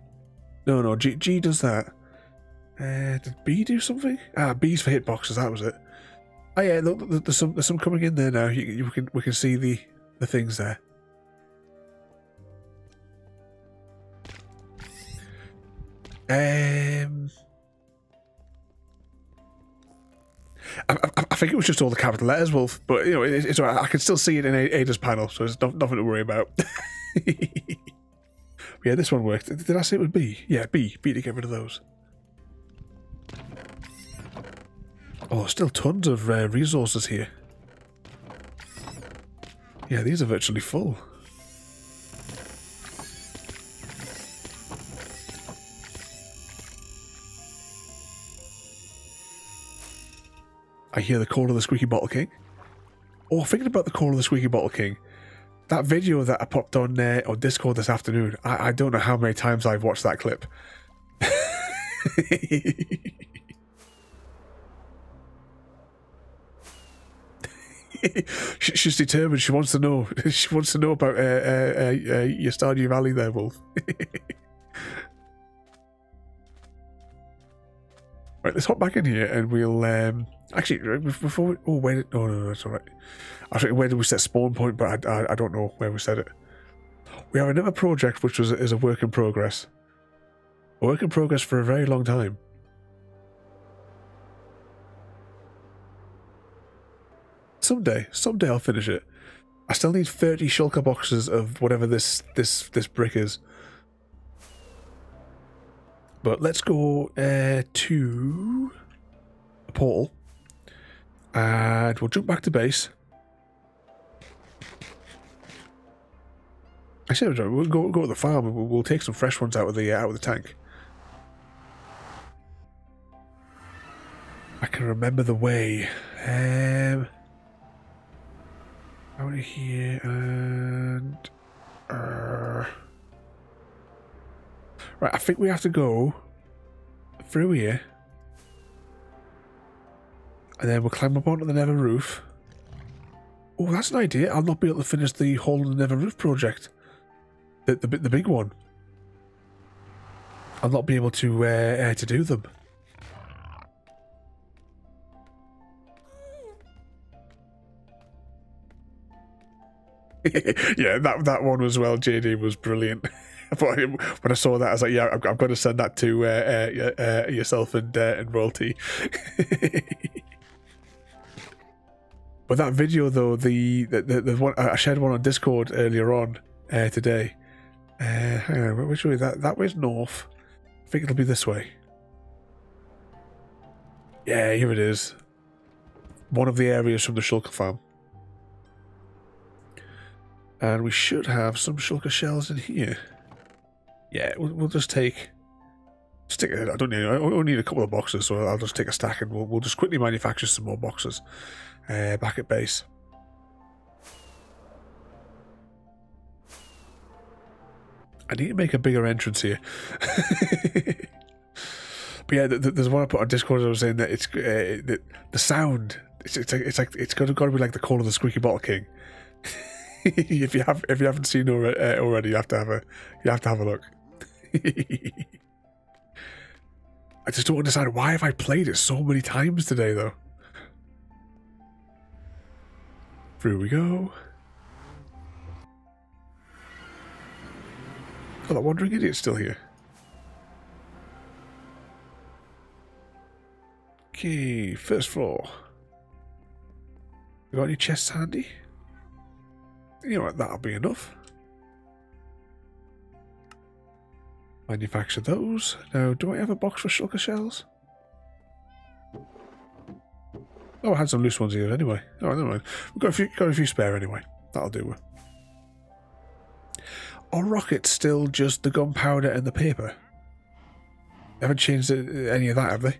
No, G does that. Did B do something? Ah, B's for hitboxes. That was it. Oh yeah, look, there's some coming in there now. We can see the things there. I think it was just all the capital letters, Wolf. But you know, it's alright. I can still see it in Ada's panel, so there's nothing to worry about. Yeah, this one worked. Did I say it was B? Yeah, B to get rid of those. Oh, still tons of resources here. Yeah, these are virtually full. I hear the call of the Squeaky Bottle King. Oh, thinking about the call of the Squeaky Bottle King. That video that I popped on Discord this afternoon, I don't know how many times I've watched that clip. She's determined. She wants to know. She wants to know about your Stardew Valley there, Wolf. Right, let's hop back in here and we'll actually before we, oh wait, no, it's all right. I think where did we set spawn point, but I don't know where we set it. We have another project which is a work in progress. A work in progress for a very long time. Someday I'll finish it. I still need 30 shulker boxes of whatever this brick is. But let's go to a portal and we'll jump back to base. I said we'll go to the farm and we'll take some fresh ones out of the tank. I can remember the way. Out of here and right, I think we have to go through here and then we'll climb up onto the Nether roof. Oh, that's an idea. I'll not be able to finish the hole in the Nether roof project. The big one. I'll not be able to do them. Yeah, that one as well, JD, was brilliant. When I saw that, I was like, yeah, I've got to send that to yourself and Royalty. But that video, though, the one I shared one on Discord earlier on today. Hang on, which way? That way's north. I think it'll be this way. Yeah, here it is. One of the areas from the shulker farm. And we should have some shulker shells in here. Yeah, we'll just take... Stick it. I only need a couple of boxes, so I'll just take a stack and we'll just quickly manufacture some more boxes back at base. I need to make a bigger entrance here. But yeah, there's one I put on Discord. I was saying that it's the sound. It's got to be like the call of the Squeaky Bottle King. if you haven't seen already, you have to have a look. I just don't understand why have I played it so many times today, though. Through we go. Oh, that wandering idiot's still here. Okay, first floor. You got any chests handy? You know what, that'll be enough. Manufacture those. Now, do I have a box for shulker shells? Oh, I had some loose ones here anyway. Oh, never mind. We've got a few spare anyway. That'll do. Are rockets still just the gunpowder and the paper? They haven't changed any of that, have they?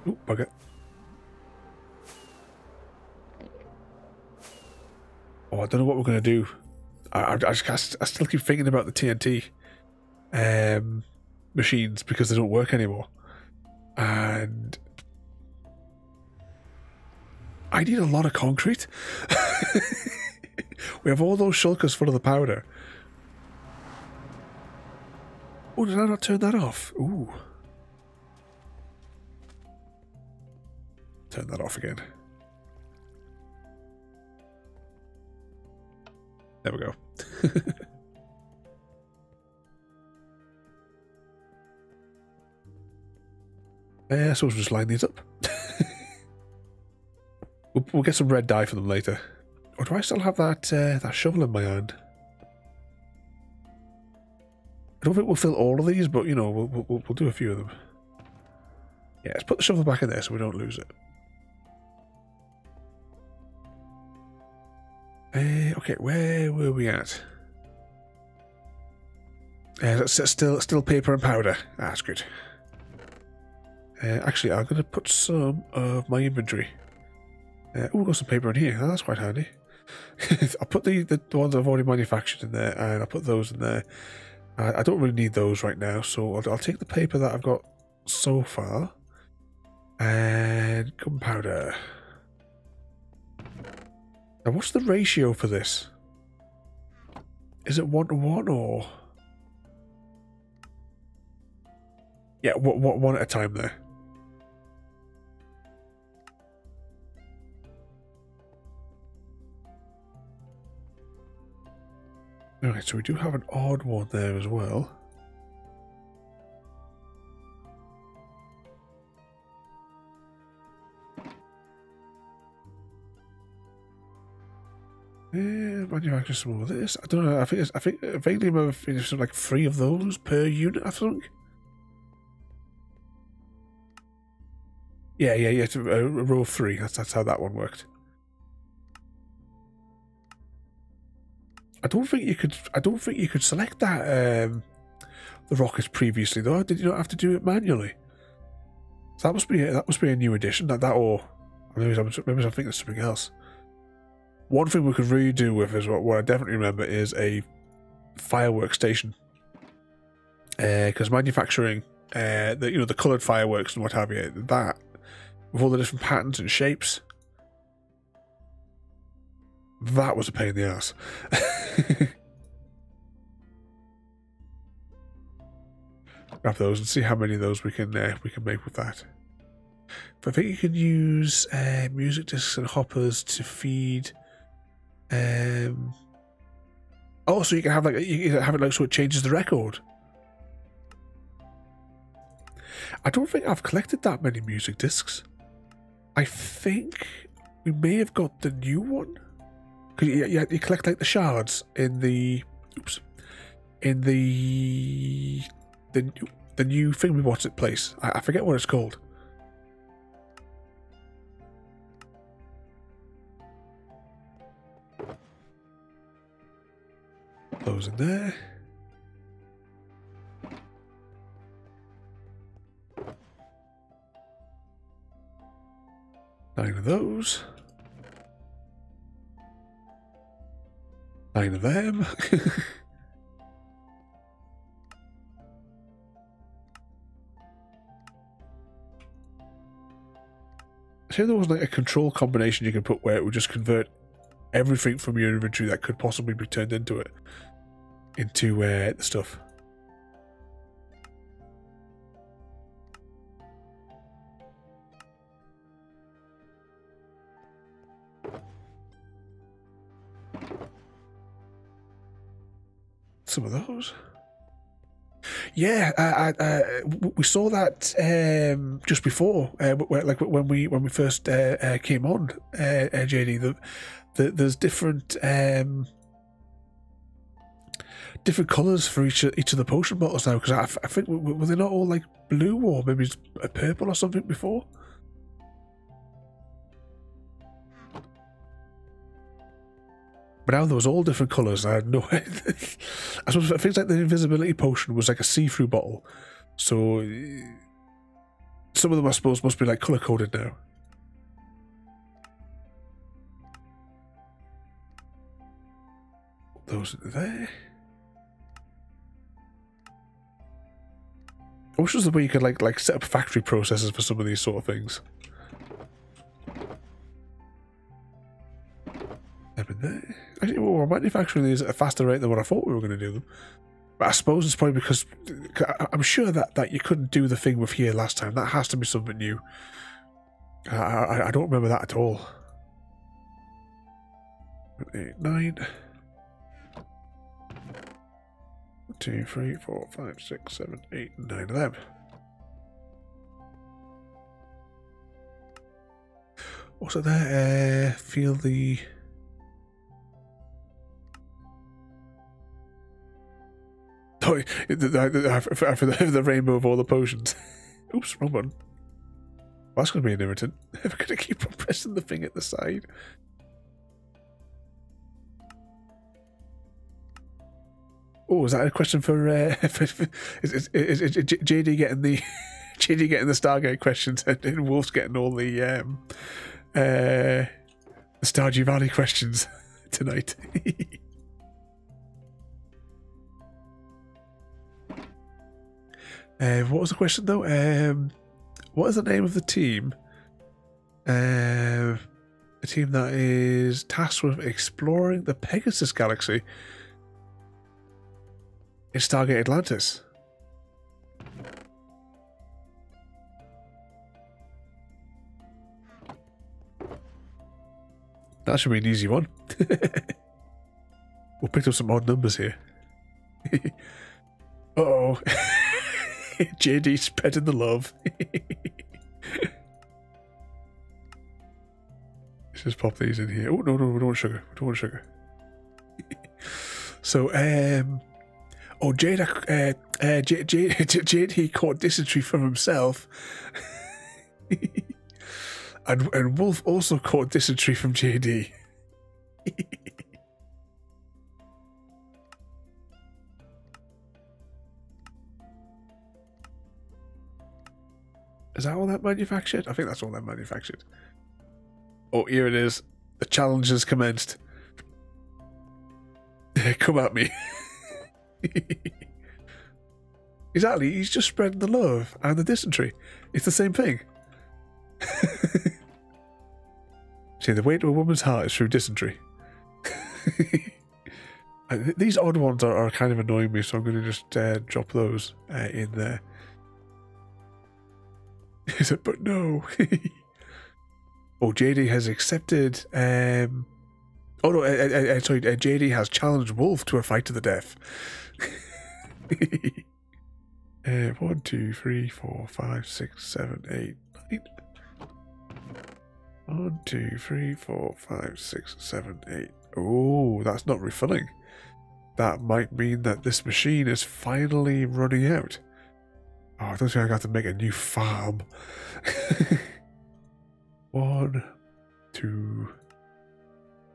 Ooh, bugger. don't know what we're going to do. I still keep thinking about the TNT machines because they don't work anymore. And I need a lot of concrete. We have all those shulkers full of the powder. Oh, did I not turn that off? Ooh. Turn that off again. There we go. I suppose we'll just line these up. we'll get some red dye for them later. Or do I still have that that shovel in my hand? I don't think we'll fill all of these, but you know, we'll do a few of them. Yeah, let's put the shovel back in there so we don't lose it. Okay, where were we at? Still paper and powder. Ah, that's good. Actually, I'm going to put some of my inventory. Oh, we've got some paper in here. Oh, that's quite handy. I'll put the ones I've already manufactured in there, and I'll put those in there. I don't really need those right now, so I'll take the paper that I've got so far. And gunpowder. Now, what's the ratio for this? Is it 1-to-1 or? Yeah, one at a time there. Alright, so we do have an odd one there as well. Manufacture some more of this. I don't know. I think vaguely remember something like 3 of those per unit. I think. Yeah. It's a row of 3. That's how that one worked. I don't think you could select that the rockets previously though. Did you not have to do it manually? So that must be a new addition. That or maybe I'm thinking of something else. One thing we could really do with is what I definitely remember is a fireworks station. Because manufacturing the coloured fireworks and what have you, that with all the different patterns and shapes, that was a pain in the ass. Grab those and see how many of those we can make with that. But I think you can use music discs and hoppers to feed. Oh, so you can have it like so it changes the record. I don't think I've collected that many music discs. I think we may have got the new one. Because you collect like the shards in the the new thing we bought at place. I forget what it's called. Those in there. Nine of those. 9 of them. So there was like a control combination you can put where it would just convert everything from your inventory that could possibly be turned into it into the stuff. Some of those. Yeah, we saw that just before, like when we first came on, JD. There's different different colours for each of the potion bottles now. Because I think were they not all like blue or maybe it's a purple or something before? But now there was all different colours. I had no idea. I suppose things like the invisibility potion was like a see-through bottle. So some of them I suppose must be like colour-coded now. those there. I wish there was a way you could like set up factory processes for some of these sort of things. There. Actually, well, we're manufacturing these at a faster rate than what I thought we were going to do them. But I suppose it's probably because I'm sure that you couldn't do the thing with here last time. That has to be something new. I don't remember that at all. 8, 9. 1, 2, 3, 4, 5, 6, 7, 8, 9 of them. Also there, feel the... Oh, for the rainbow of all the potions. Oops, wrong one. Well, that's going to be an irritant. I'm going to keep on pressing the thing at the side. Oh, is that a question for is JD getting the JD getting the Stargate questions and Wolf's getting all the Stardew Valley questions tonight? What was the question though? What is the name of the team? A team that is tasked with exploring the Pegasus Galaxy in Stargate Atlantis. That should be an easy one. We'll pick up some odd numbers here. Uh-oh. JD spreading the love. Let's just pop these in here. Oh, no, we don't want sugar. We don't want sugar. So, oh, JD caught dysentery from himself. and Wolf also caught dysentery from JD. Is that all that manufactured? I think that's all that manufactured. Oh, here it is. The challenge has commenced. Come at me. Exactly, he's just spreading the love and the dysentery. It's the same thing. See, the way to a woman's heart is through dysentery. These odd ones are kind of annoying me, so I'm going to just drop those in there. But no. Oh, JD has accepted. Oh no, sorry. JD has challenged Wolf to a fight to the death. 1, 2, 3, 4, 5, 6, 7, 8, 9. 1, 2, 3, 4, 5, 6, 7, 8. Oh, that's not refilling. That might mean that this machine is finally running out. Oh, I don't think I got to make a new farm. 1, 2,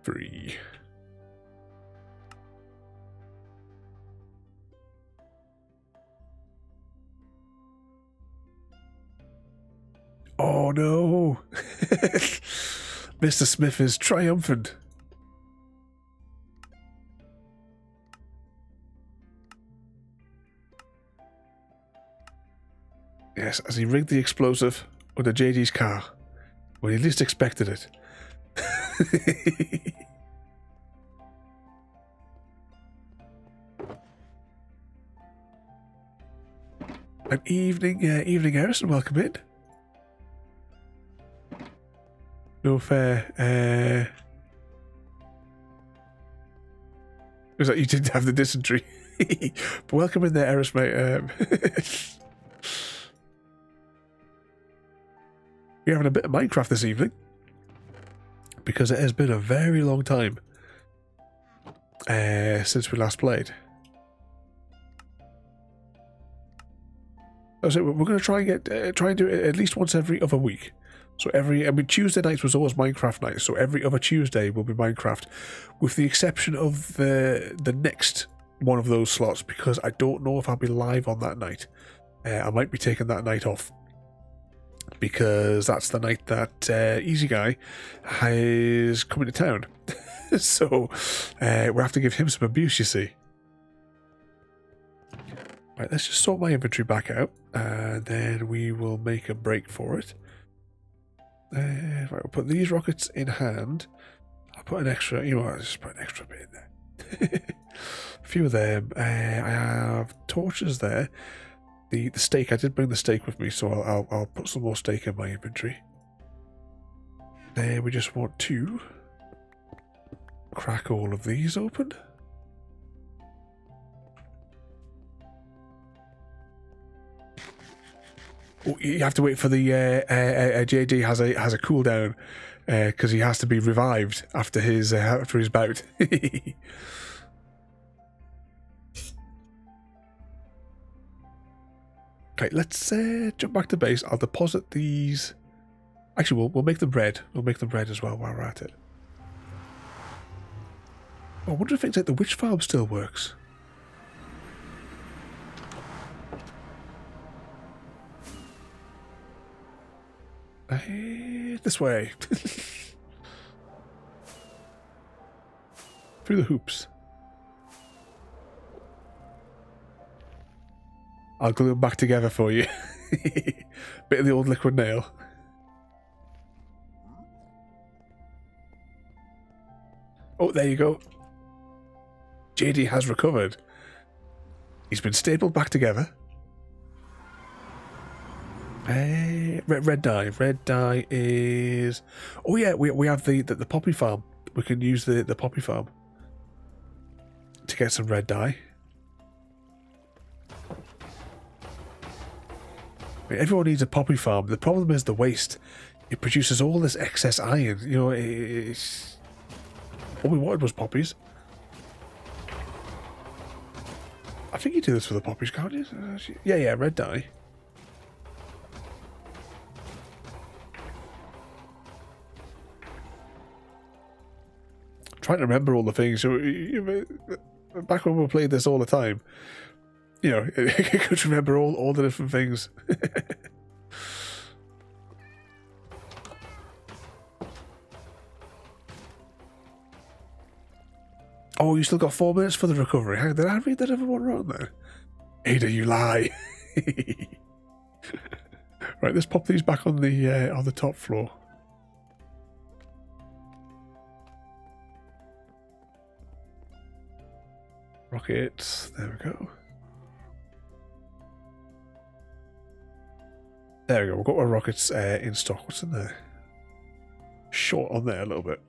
3. Oh no! Mr. Smith is triumphant. Yes, as he rigged the explosive under JD's car when he least expected it. An evening, Harrison, welcome in. No fair. Was that you didn't have the dysentery? But welcome in there, Eris, mate. We're having a bit of Minecraft this evening because it has been a very long time since we last played. So we're going to try and do it at least once every other week. So Tuesday nights was always Minecraft nights, so every other Tuesday will be Minecraft, with the exception of the next one of those slots, because I don't know if I'll be live on that night. I might be taking that night off, because that's the night that Easy Guy is coming to town. So we'll have to give him some abuse, you see. Right, let's just sort my inventory back out, and then we will make a break for it. Right, we'll put these rockets in hand. I'll put an extra, you know what, I'll just put an extra bit in there. A few of them. I have torches there. The steak, I did bring the steak with me, so I'll put some more steak in my inventory. Then we just want to crack all of these open. Oh, you have to wait for the JD has a cooldown because he has to be revived after his bout. Okay, let's jump back to base. I'll deposit these. Actually, we'll make them red. We'll make them red as well while we're at it. Oh, I wonder if things like the witch farm still works. This way. Through the hoops. I'll glue them back together for you. Bit of the old liquid nail. Oh, there you go. JD has recovered. He's been stapled back together. Red dye. Red dye is... Oh yeah, we have the poppy farm. We can use the poppy farm to get some red dye. I mean, everyone needs a poppy farm. The problem is the waste. It produces all this excess iron. You know, it's... All we wanted was poppies. I think you do this for the poppies, can't you? Yeah, red dye. Trying to remember all the things. Back when we played this all the time, you know, I could remember all the different things. Oh, you still got 4 minutes for the recovery. How did I read that everyone wrong there? Ada, you lie. Right, let's pop these back on the top floor. Rockets, there we go. There we go, we've got our rockets in stock. What's in there? Short on there a little bit.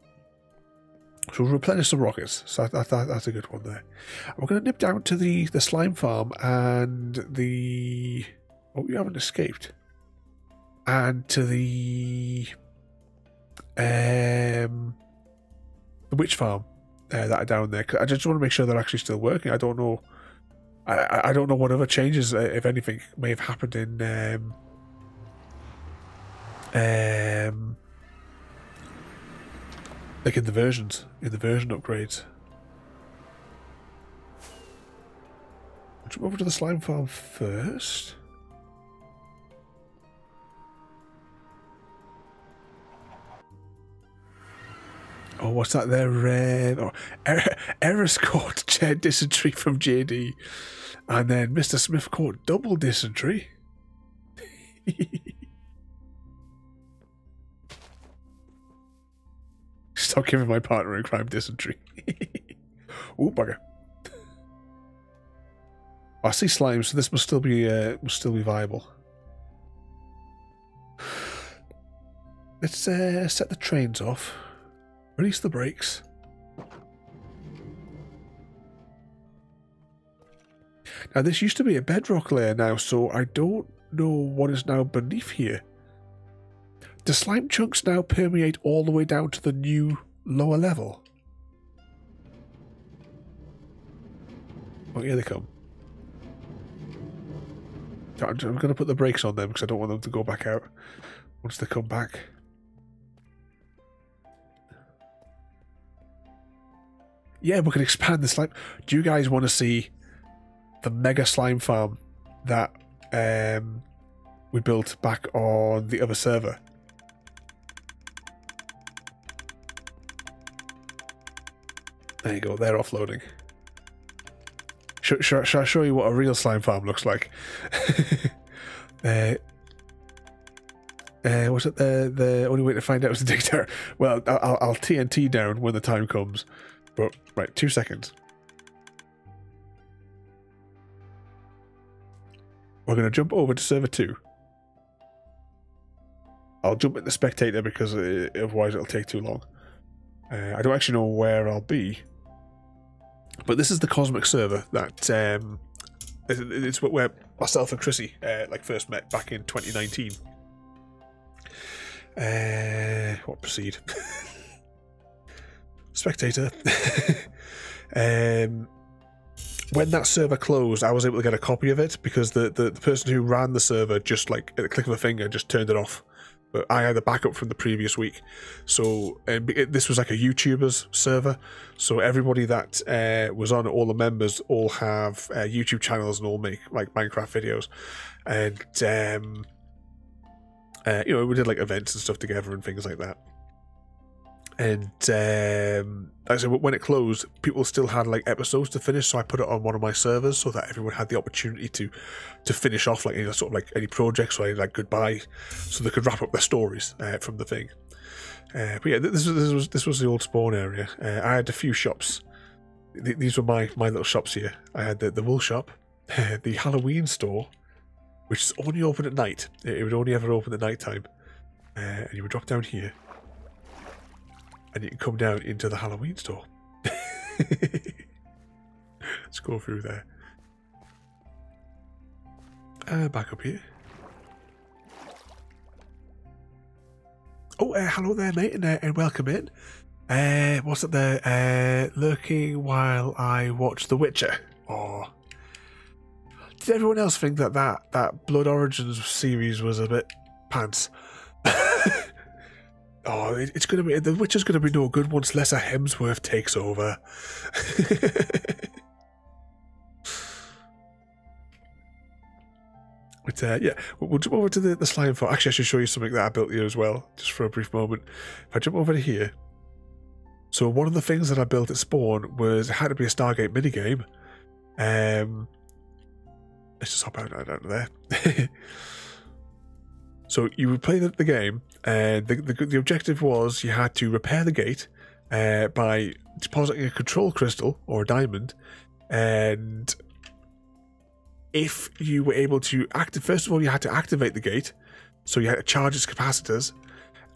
So we'll replenish some rockets, so that's a good one there. We're going to nip down to the slime farm and the... Oh, you haven't escaped. And to the witch farm. That are down there. I just want to make sure they're actually still working. I don't know. I don't know what other changes, if anything, may have happened in like in the version upgrades. I'll jump over to the slime farm first. Oh, what's that there? Eris caught dysentery from JD. And then Mr. Smith caught double dysentery. Stop giving my partner in crime dysentery. Ooh, bugger. I see slime, so this must still be viable. Let's set the trains off. Release the brakes. Now this used to be a bedrock layer now, so I don't know what is now beneath here. Do slime chunks now permeate all the way down to the new lower level? Oh, here they come. I'm going to put the brakes on them because I don't want them to go back out once they come back. Yeah, we can expand the slime. Do you guys want to see the mega slime farm that we built back on the other server? There you go, they're offloading. Shall I show you what a real slime farm looks like? Was it the only way to find out is to dig there? Well, I'll TNT down when the time comes. But, right, 2 seconds. We're going to jump over to server 2. I'll jump in the spectator because otherwise it'll take too long. I don't actually know where I'll be. But this is the cosmic server that it's where myself and Chrissy first met back in 2019. What proceed? Spectator. When that server closed, I was able to get a copy of it because the person who ran the server just like at the click of a finger just turned it off. But I had the backup from the previous week, so this was like a YouTuber's server. So everybody that was on it, all the members, all have YouTube channels and all make like Minecraft videos, and you know, we did like events and stuff together and things like that. And like I said, when it closed, people still had like episodes to finish, so I put it on one of my servers so that everyone had the opportunity to finish off like, you know, sort of like any projects or any like goodbye, so they could wrap up their stories from the thing. But yeah, this was the old spawn area. I had a few shops. These were my little shops here. I had the wool shop, the Halloween store, which is only open at night. It would only ever open at night time, and you would drop down here. And you can come down into the Halloween store. Let's go through there. Back up here. Oh, hello there, mate, and welcome in. What's up there? Lurking while I watch The Witcher. Oh. Did everyone else think that Blood Origins series was a bit pants? Oh, it's going to be... The Witcher's going to be no good once Lesser Hemsworth takes over. But, yeah, we'll jump over to the slime farm. Actually, I should show you something that I built here as well, just for a brief moment. If I jump over to here... So one of the things that I built at spawn was... It had to be a Stargate minigame. Let's just hop out there. So you would play the game, and the objective was you had to repair the gate by depositing a control crystal or a diamond, and if you were able to first of all you had to activate the gate, so you had to charge its capacitors,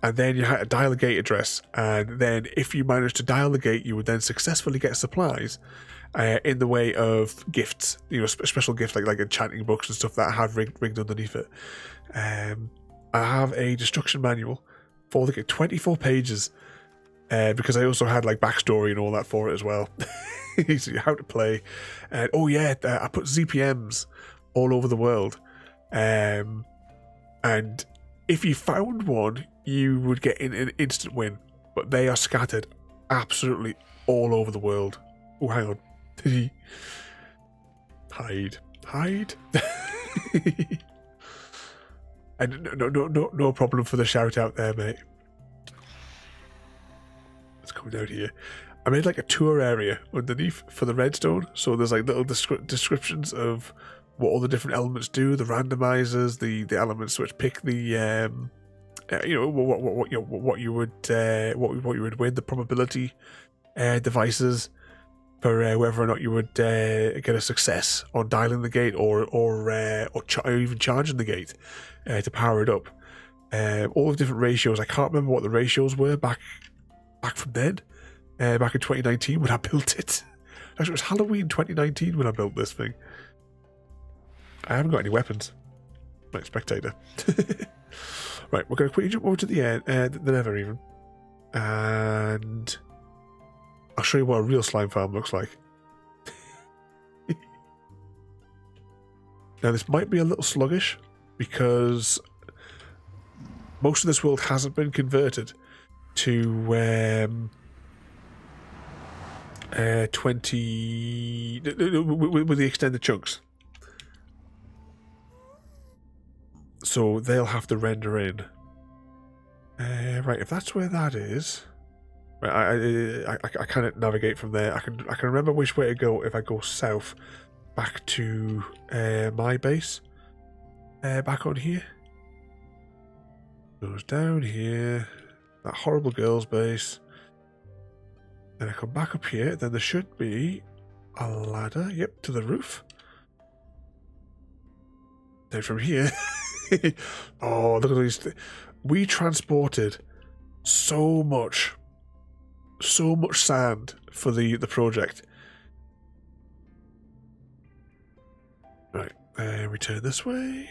and then you had to dial the gate address, and then if you managed to dial the gate, you would then successfully get supplies in the way of gifts, you know, special gifts like enchanting books and stuff that I have rigged underneath it. I have a destruction manual for the 24 pages because I also had like backstory and all that for it as well. So how to play, and oh yeah, I put ZPMs all over the world, and if you found one, you would get an instant win, but they are scattered absolutely all over the world. Oh, hang on. Hide. And no problem for the shout out there, mate. Let's come down here. I made like a tour area underneath for the redstone, so there's like little descriptions of what all the different elements do, the randomizers, the elements which pick the you know, what you would win, the probability devices for whether or not you would get a success on dialing the gate or even charging the gate to power it up. All the different ratios. I can't remember what the ratios were back from then. Back in 2019 when I built it. Actually, it was Halloween 2019 when I built this thing. I haven't got any weapons. Like spectator. Right, we're going to quickly jump over to the Nether even, and I'll show you what a real slime farm looks like. Now this might be a little sluggish because most of this world hasn't been converted to 20 with the extended chunks, so they'll have to render in. Right, if that's where that is, I can't navigate from there. I can remember which way to go if I go south, back to my base. Back on here. Goes down here. That horrible girl's base. Then I come back up here. Then there should be a ladder. Yep, to the roof. Then from here. Oh, look at these. We transported so much sand for the project. Right, we turn this way.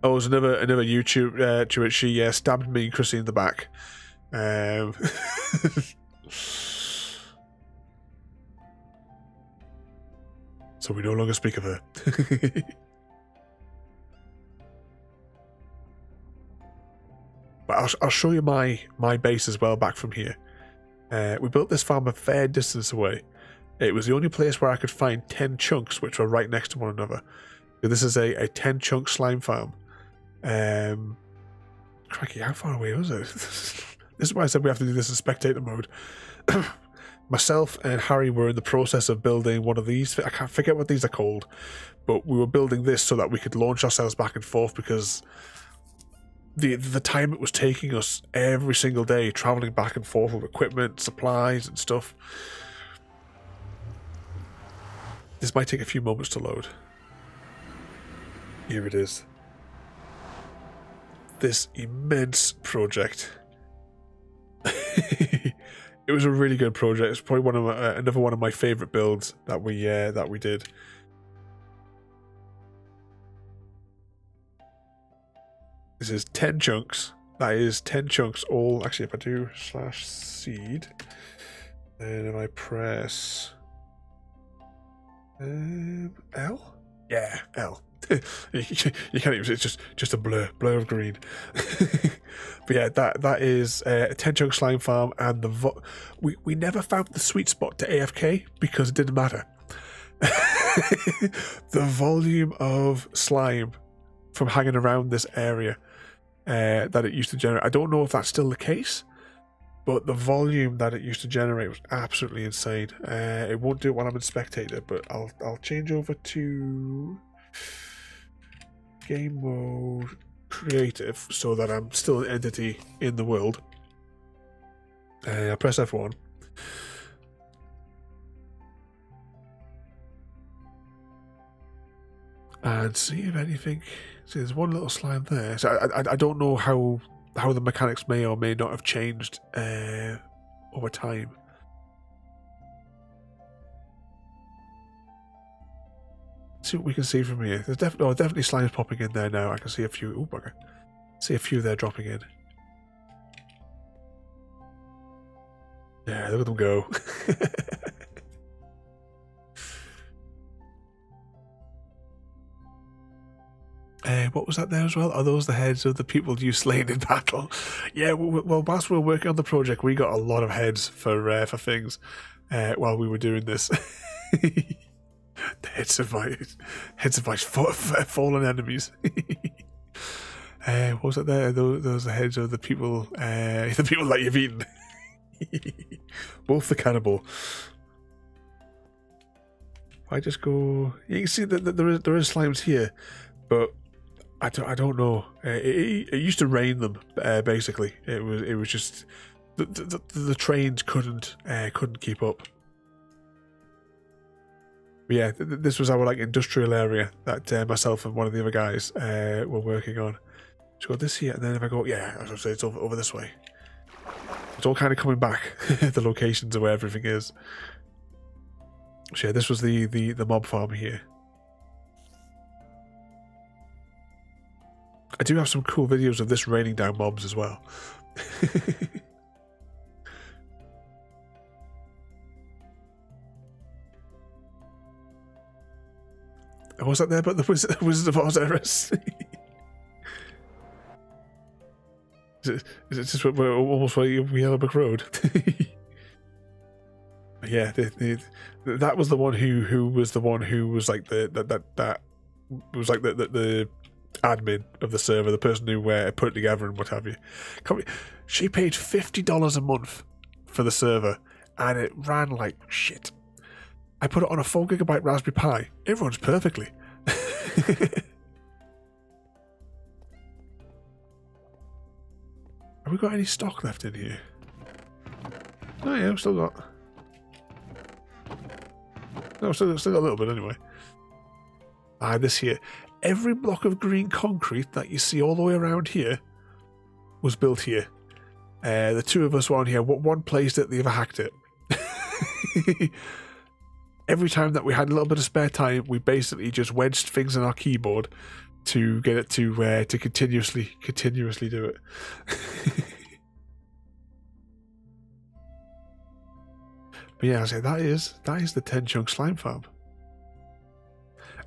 Oh, there's another YouTube to it. She stabbed me and Chrissy in the back. So we no longer speak of her. But I'll show you my base as well back from here. We built this farm a fair distance away. It was the only place where I could find 10 chunks which were right next to one another. This is a 10 chunk slime farm. Crikey, how far away was it? This is why I said we have to do this in spectator mode. Myself and Harry were in the process of building one of these. I can't forget what these are called, but we were building this so that we could launch ourselves back and forth, because the time it was taking us every single day traveling back and forth with equipment, supplies and stuff. This might take a few moments to load. Here it is. This immense project. It was a really good project. It's probably one of another one of my favorite builds that we did. This is 10 chunks. That is 10 chunks all. Actually, if I do /seed, and if I press L, yeah, L. You can't even. It's just a blur of green. But yeah, that is a 10 chunk slime farm, and we never found the sweet spot to AFK because it didn't matter. The volume of slime from hanging around this area that it used to generate. I don't know if that's still the case, but the volume that it used to generate was absolutely insane. It won't do it while I'm in spectator, but I'll change over to game mode creative so that I'm still an entity in the world. I press F1. And see if anything. See, there's one little slime there. So I don't know how the mechanics may or may not have changed over time. Let's see what we can see from here. There's definitely slimes popping in there now. I can see a few. Oh, bugger. See a few there dropping in. Yeah, look at them go. What was that there as well? Are those the heads of the people you slain in battle? Yeah, well, whilst we were working on the project, we got a lot of heads for things while we were doing this. The heads of my fallen enemies. What was it there? Those are the heads of the people that you've eaten. Both the cannibal. I just go. You can see that there is slimes here, but I don't know. It used to rain them. Basically, it was just the trains couldn't keep up. But yeah, this was our industrial area that myself and one of the other guys were working on. So got this here, and then if I go, yeah, as I say, it's over this way. It's all kind of coming back. The locations of where everything is. So yeah, this was the mob farm here. I do have some cool videos of this raining down mobs as well. Was that there? But the Wizard of Osiris. Is it just almost where Yellowbrook Road? Yeah, that was the one who was the one who was like that was like the admin of the server, the person who put it together and what have you. She paid $50 a month for the server, and it ran like shit. I put it on a 4GB Raspberry Pi. It runs perfectly. Have we got any stock left in here? Oh yeah, we've still got... No, still got a little bit anyway. This here. Every block of green concrete that you see all the way around here was built here. The two of us were on here. One placed it, the other hacked it. Every time that we had a little bit of spare time, we basically just wedged things in our keyboard to get it to continuously do it. But yeah, I say that is the 10 chunk slime farm.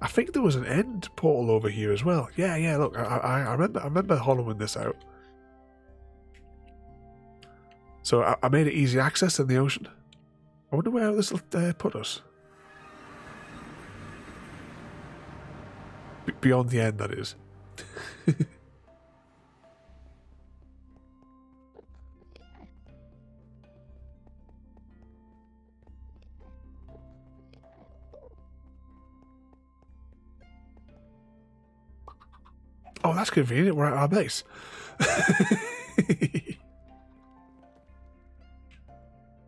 I think there was an end portal over here as well. Yeah. Look, I remember hollowing this out. So I made it easy access in the ocean. I wonder where this will put us. Beyond the end, that is. Oh, that's convenient. We're at our base.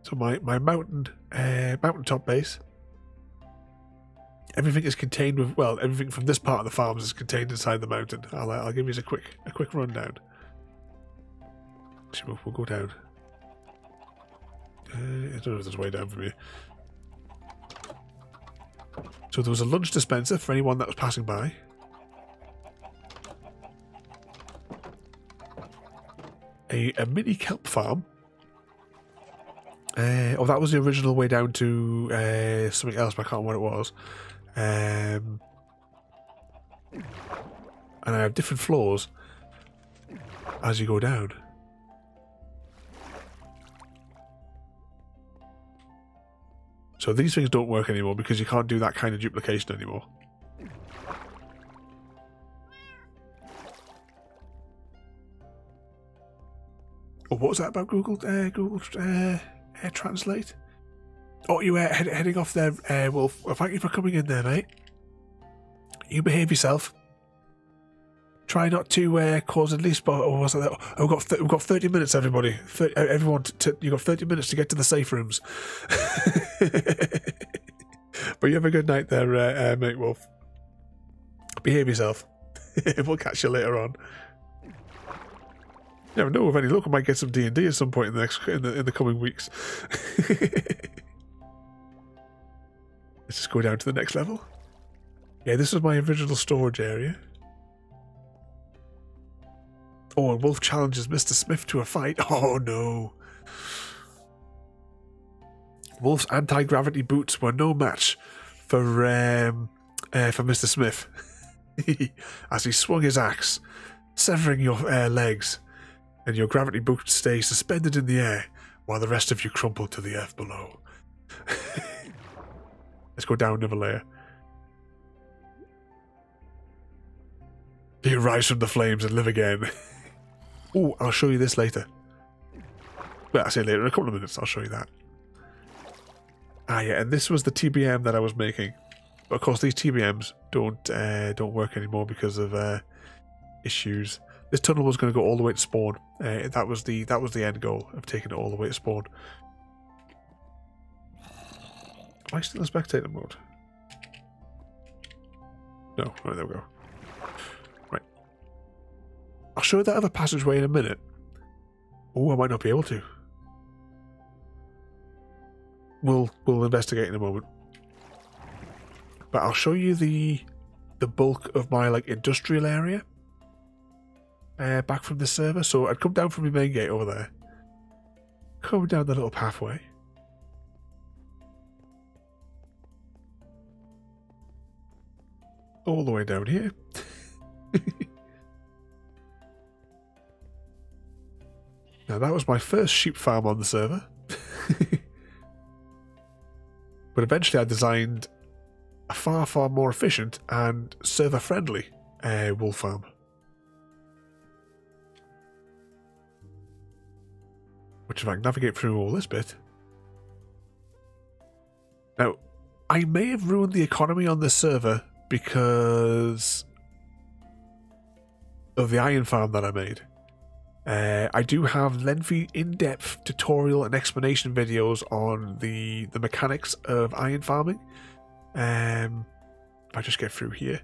So my mountaintop base. Everything is contained with, well, everything from this part of the farms is contained inside the mountain. I'll give you a quick rundown. Actually, we'll go down. I don't know if there's a way down from here. So there was a lunch dispenser for anyone that was passing by. A mini kelp farm. Oh, that was the original way down to something else, but I can't remember what it was. And I have different floors as you go down. So these things don't work anymore because you can't do that kind of duplication anymore. Oh, what was that about Google Translate? Oh, you heading off there, Wolf. Well, thank you for coming in there, mate. You behave yourself. Try not to cause at least... Oh, what's that? Oh, we've got 30 minutes, everybody. Everyone, you've got 30 minutes to get to the safe rooms. But you have a good night there, mate Wolf. Behave yourself. We'll catch you later on. You never know, with any luck, I might get some D&D at some point in the coming weeks. Let's just go down to the next level. Yeah, this was my original storage area. Oh, and Wolf challenges Mr. Smith to a fight. Oh no. Wolf's anti-gravity boots were no match for Mr. Smith. As he swung his axe, severing your legs, and your gravity boots stay suspended in the air while the rest of you crumple to the earth below. Let's go down another layer. You rise from the flames and live again. Oh, I'll show you this later. Well, I'll say later, in a couple of minutes, I'll show you that. Ah, yeah, and this was the TBM that I was making. But of course, these TBMs don't work anymore because of issues. This tunnel was going to go all the way to spawn. That was the end goal of taking it all the way to spawn. Am I still in spectator mode? No, right, there we go. Right. I'll show you that other passageway in a minute. Oh, I might not be able to. We'll investigate in a moment. But I'll show you the bulk of my industrial area back from the server. So I'd come down from the main gate over there, come down the little pathway, all the way down here. Now that was my first sheep farm on the server. But eventually I designed a far more efficient and server-friendly wool farm. Which if I can navigate through all this bit. Now, I may have ruined the economy on this server because of the iron farm that I made. I do have lengthy, in-depth tutorial and explanation videos on the mechanics of iron farming. If I just get through here.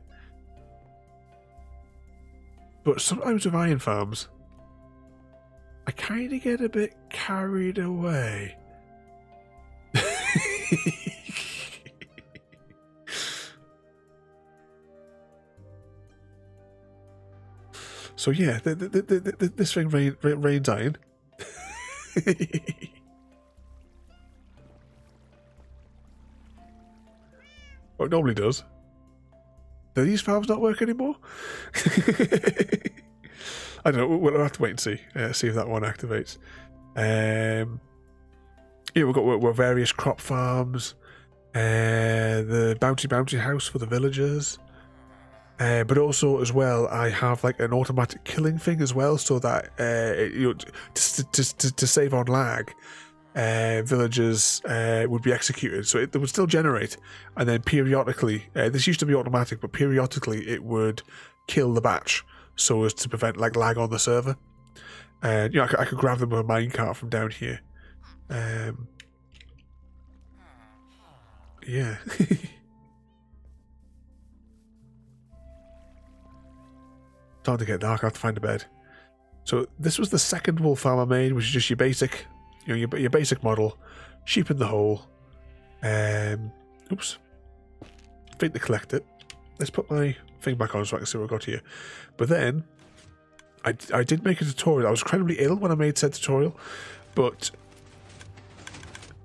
But sometimes with iron farms, I kind of get a bit carried away. So yeah, this thing rains iron. Well, it normally does. Do these farms not work anymore? I don't know. We'll have to wait and see. See if that one activates. Yeah, we've got various crop farms. The bounty house for the villagers. But also as well, I have like an automatic killing thing as well, so that to save on lag, villagers would be executed. So it would still generate, and then periodically, this used to be automatic, but periodically it would kill the batch, so as to prevent like lag on the server. And you know, I could grab them with a minecart from down here. Yeah. Time to get dark. I have to find a bed. So this was the second wool farm I made, which is just your basic, you know, your basic model, sheep in the hole. Oops. Think to collect it. Let's put my thing back on so I can see what I got here. But then I did make a tutorial. I was incredibly ill when I made said tutorial, but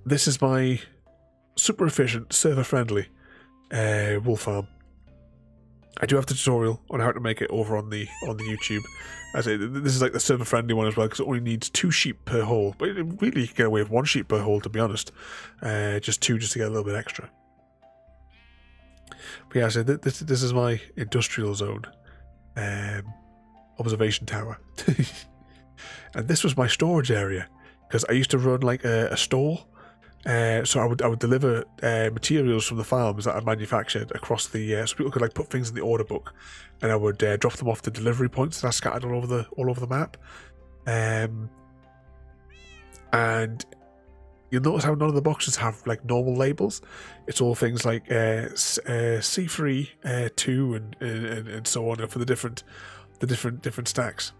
this is my super efficient, server friendly wool farm. I do have the tutorial on how to make it over on the YouTube. As this is like the server friendly one as well, because it only needs 2 sheep per hole. But really, you can get away with 1 sheep per hole, to be honest. Just 2, just to get a little bit extra. But yeah, so this is my industrial zone, observation tower, and this was my storage area, because I used to run like a store. So I would deliver materials from the farms that I manufactured across the so people could like put things in the order book, and I would drop them off the delivery points that I scattered all over the map. And you'll notice how none of the boxes have like normal labels. It's all things like C3, 2, and so on for the different stacks.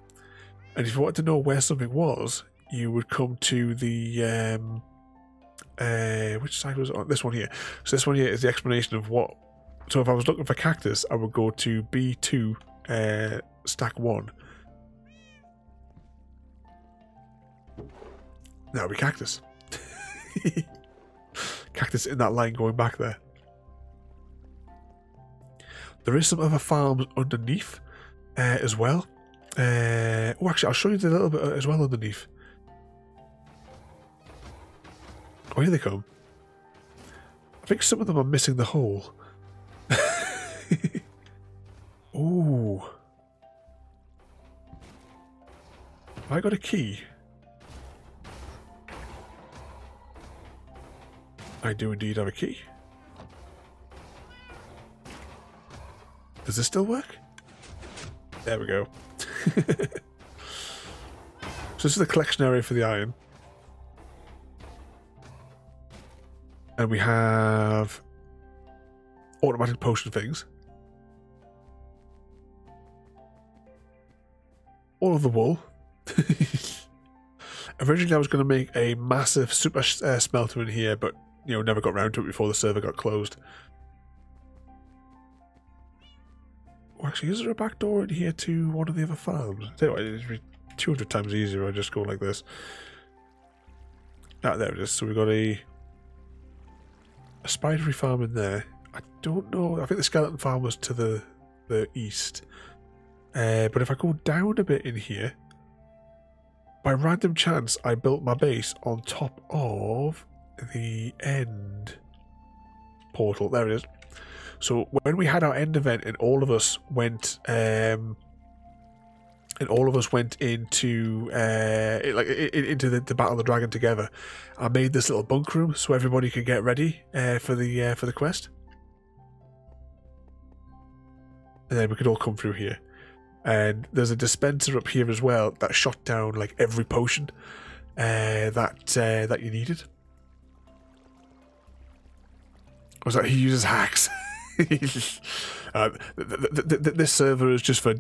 And if you wanted to know where something was, you would come to the which side was it on? This one here. So this one here is the explanation of what. So if I was looking for cactus, I would go to B2 stack 1. That would be cactus. Cactus in that line going back there. There is some other farms underneath as well. Oh, actually, I'll show you a little bit as well underneath. Oh, here they come. I think some of them are missing the hole. Ooh. Have I got a key? I do indeed have a key. Does this still work? There we go. So this is the collection area for the iron. And we have automatic potion things. All of the wool. Originally I was going to make a massive super smelter in here, but you know, never got around to it before the server got closed. Oh, actually, is there a back door in here to one of the other farms? I tell you what, it'd be 200 times easier if I just go like this. Ah, there it is. So we've got a spidery farm in there. I don't know. I think the skeleton farm was to the east. But if I go down a bit in here, by random chance, I built my base on top of the end portal. There it is. So when we had our end event and all of us went and all of us went into into the Battle of the Dragon together. I made this little bunk room so everybody could get ready for the quest, and then we could all come through here. And there's a dispenser up here as well that shot down like every potion that you needed. Was that he uses hacks? This server is just for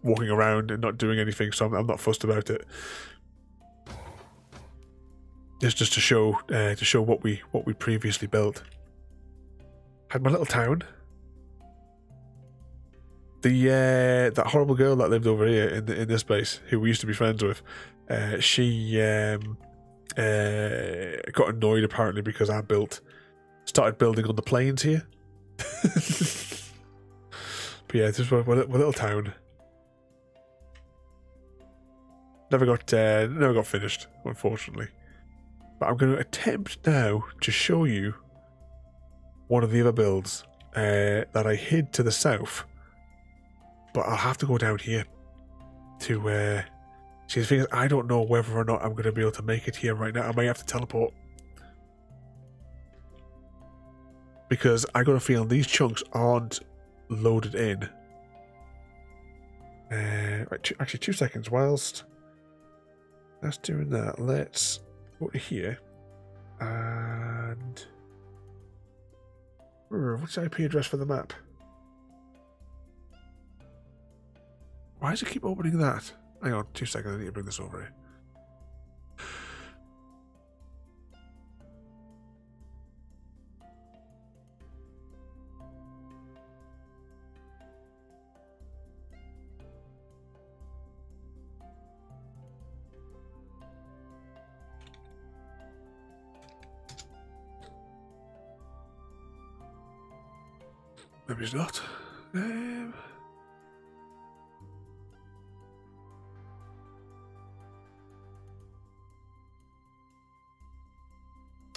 walking around and not doing anything, so I'm not fussed about it. It's just to show what we previously built. Had my little town. That horrible girl that lived over here in this place, who we used to be friends with, she got annoyed apparently because I started building on the plains here. But yeah, this is my little town. Never got finished, unfortunately. But I'm going to attempt now to show you one of the other builds that I hid to the south. But I'll have to go down here to see. The thing is, I don't know whether or not I'm going to be able to make it here right now. I may have to teleport. Because I got a feeling these chunks aren't loaded in. Right, actually 2 seconds. Whilst that's doing that, let's go to here. And what's the IP address for the map? Why does it keep opening that? Hang on, 2 seconds. I need to bring this over here. Maybe it's not.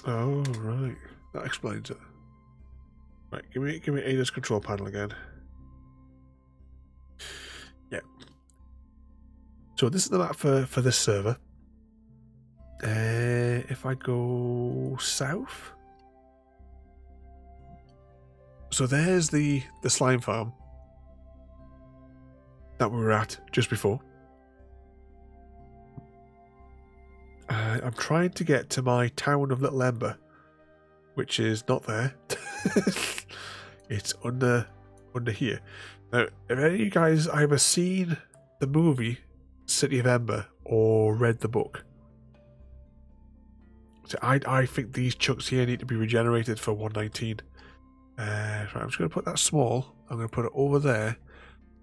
Oh right, that explains it. Right, give me Ada's control panel again. Yeah. So this is the map for this server. If I go south. So there's the slime farm that we were at just before. I'm trying to get to my town of Little Ember, which is not there. It's under here. Now, have any of you guys either seen the movie City of Ember or read the book? So I think these chunks here need to be regenerated for 119. Right, I'm just going to put that small. I'm going to put it over there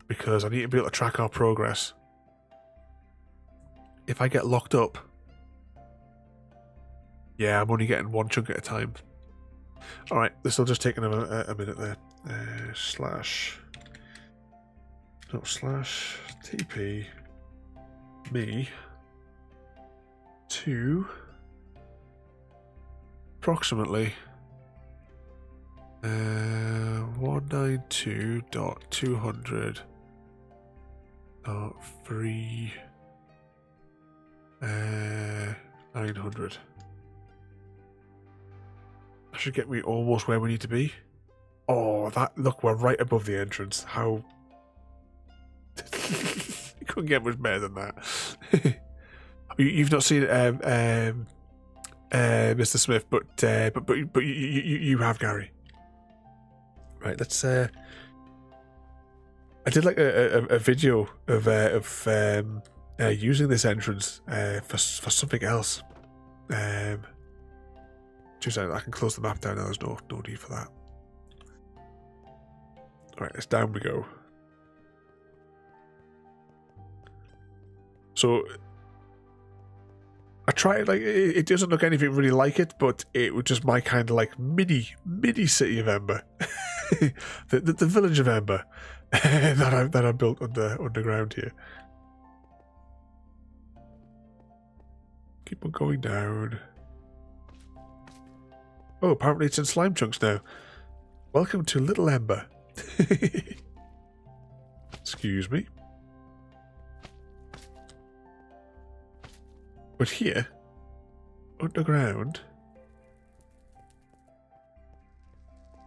because I need to be able to track our progress. If I get locked up, yeah, I'm only getting one chunk at a time. Alright, this will just take another a minute there. Slash TP me to approximately 192.200.3 900. That should get me almost where we need to be. Oh, look, we're right above the entrance. How you couldn't get much better than that. You've not seen Mr. Smith, but you have, Gary. Right, let's. I did like a video of using this entrance for something else. Just I can close the map down now. There's no need for that. All right, let's down we go. So I tried, like, it doesn't look anything really like it, but it was just my kind of like mini city of Ember, the village of Ember that I built underground here. Keep on going down. Oh, apparently it's in slime chunks now. Welcome to Little Ember. Excuse me. But here, underground,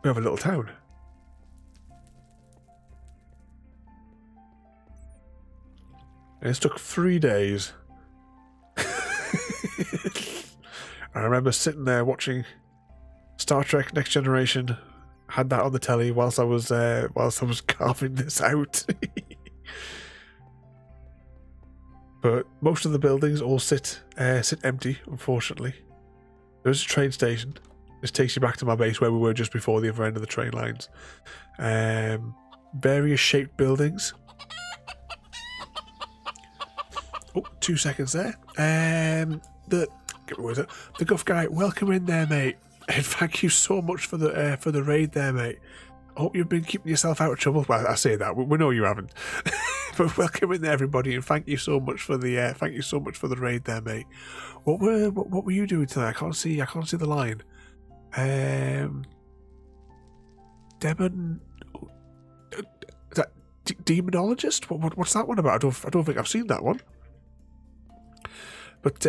we have a little town. And it's took 3 days. I remember sitting there watching Star Trek Next Generation, had that on the telly whilst I was carving this out. But most of the buildings all sit empty, unfortunately. There's a train station. This takes you back to my base where we were just before the other end of the train lines. Various shaped buildings. Oh, 2 seconds there. The Guff guy, welcome in there, mate. And thank you so much for the raid there, mate. I hope you've been keeping yourself out of trouble. Well, I say that we know you haven't, but welcome in there, everybody, and thank you so much for the raid there, mate. What were you doing tonight? I can't see the line. Demon, is that demonologist? What's that one about? I don't think I've seen that one. But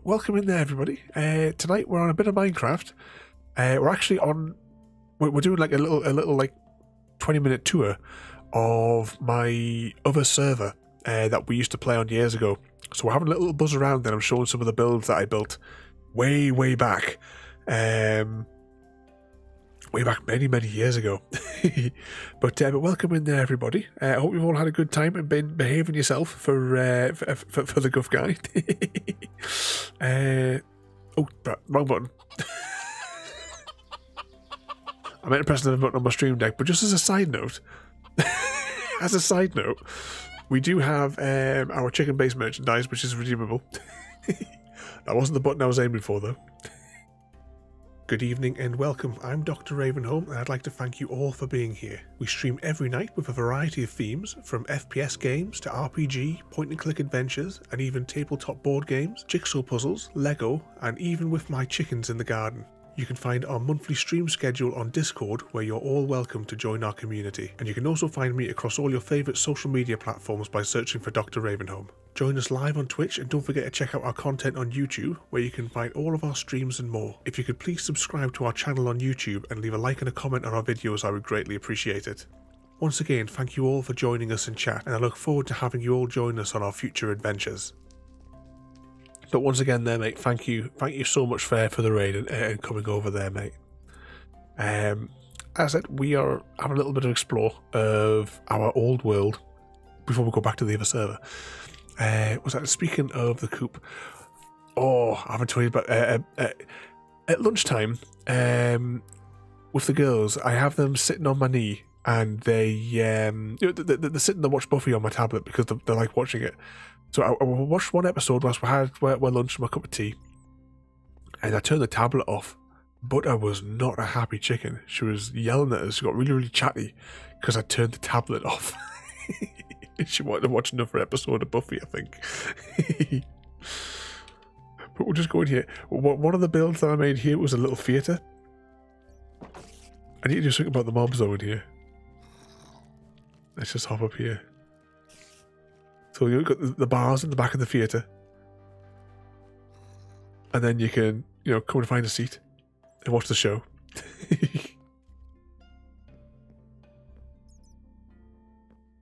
welcome in there, everybody. Tonight we're on a bit of Minecraft. We're actually on. We're doing like a little like 20-minute tour of my other server that we used to play on years ago. So we're having a little buzz around, and I'm showing some of the builds that I built way back. Way back many years ago. But welcome in there, everybody. I hope you've all had a good time and been behaving yourself for the Guff guy. Oh, wrong button. I meant to press the button on my stream deck, but just as a side note, we do have our chicken-based merchandise, which is redeemable. That wasn't the button I was aiming for, though. Good evening and welcome. I'm Dr. Ravenholm, and I'd like to thank you all for being here. We stream every night with a variety of themes, from FPS games to RPG, point-and-click adventures, and even tabletop board games, jigsaw puzzles, Lego, and even with my chickens in the garden. You can find our monthly stream schedule on Discord, where you're all welcome to join our community. And you can also find me across all your favourite social media platforms by searching for Dr. Ravenholm. Join us live on Twitch, and don't forget to check out our content on YouTube, where you can find all of our streams and more. If you could please subscribe to our channel on YouTube and leave a like and a comment on our videos, I would greatly appreciate it. Once again, thank you all for joining us in chat, and I look forward to having you all join us on our future adventures. But once again there, mate, thank you so much for the raid and coming over there, mate. As I said, we are having a little bit of explore of our old world before we go back to the other server. Speaking of the coop, I haven't told you about at lunchtime with the girls. I have them sitting on my knee, and they're sitting to watch Buffy on my tablet because they like watching it. So I watched one episode whilst we had lunch and my cup of tea, and I turned the tablet off, but I was not a happy chicken. She was yelling at us. She got really chatty because I turned the tablet off. She wanted to watch another episode of Buffy, I think. But we'll just go in here. One of the builds that I made here was a little theatre. I need to do something about the mobs though in here. Let's just hop up here. So you've got the bars in the back of the theatre. And then you can, come and find a seat and watch the show.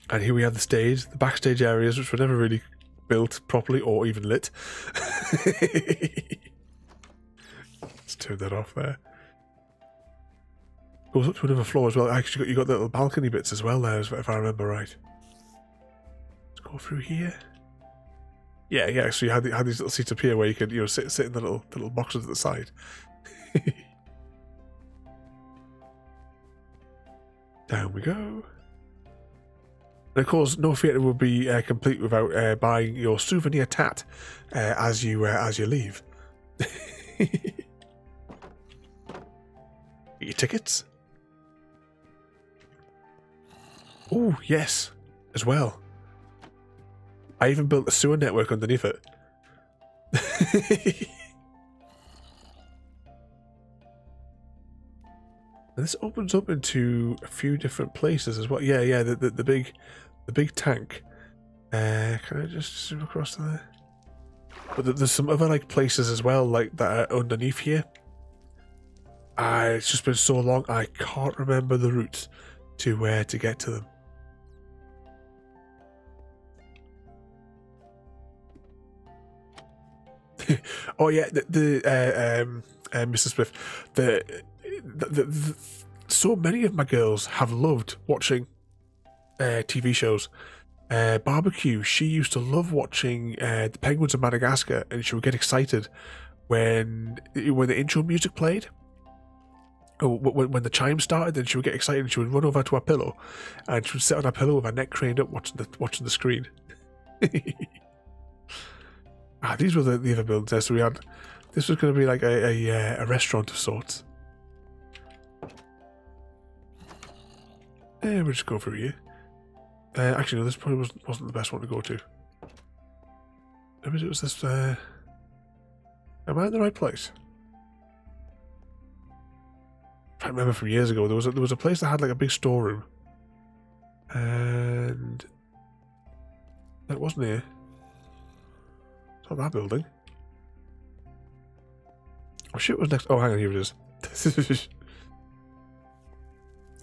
And here we have the stage, the backstage areas, which were never really built properly or even lit. Let's turn that off there. Goes up to another floor as well. Actually, you got the little balcony bits as well there, if I remember right. Let's go through here. Yeah. So you had these little seats up here where you could, sit in the little boxes at the side. Down we go. And of course, no theatre would be complete without buying your souvenir tat as you leave. Your tickets. Oh yes, as well. I even built a sewer network underneath it. And this opens up into a few different places as well. Yeah. The big tank. Can I just zoom across there? But there's some other like places as well, like that are underneath here. It's just been so long, I can't remember the route to where to get to them. Oh yeah, Mr. Smith, so many of my girls have loved watching TV shows. Barbecue, she used to love watching the Penguins of Madagascar, and she would get excited when the intro music played. Or when the chime started, then she would get excited and she would run over to her pillow, and she would sit on her pillow with her neck craned up, watching the screen. These were the other buildings there. So we had, this was going to be like a restaurant of sorts. We'll just go through here. Actually, no, this probably wasn't the best one to go to. Maybe it was this. Am I in the right place? I remember from years ago there was a place that had like a big storeroom, and that wasn't here. It's not that building. Oh shit! It was next. Oh, hang on, here it is.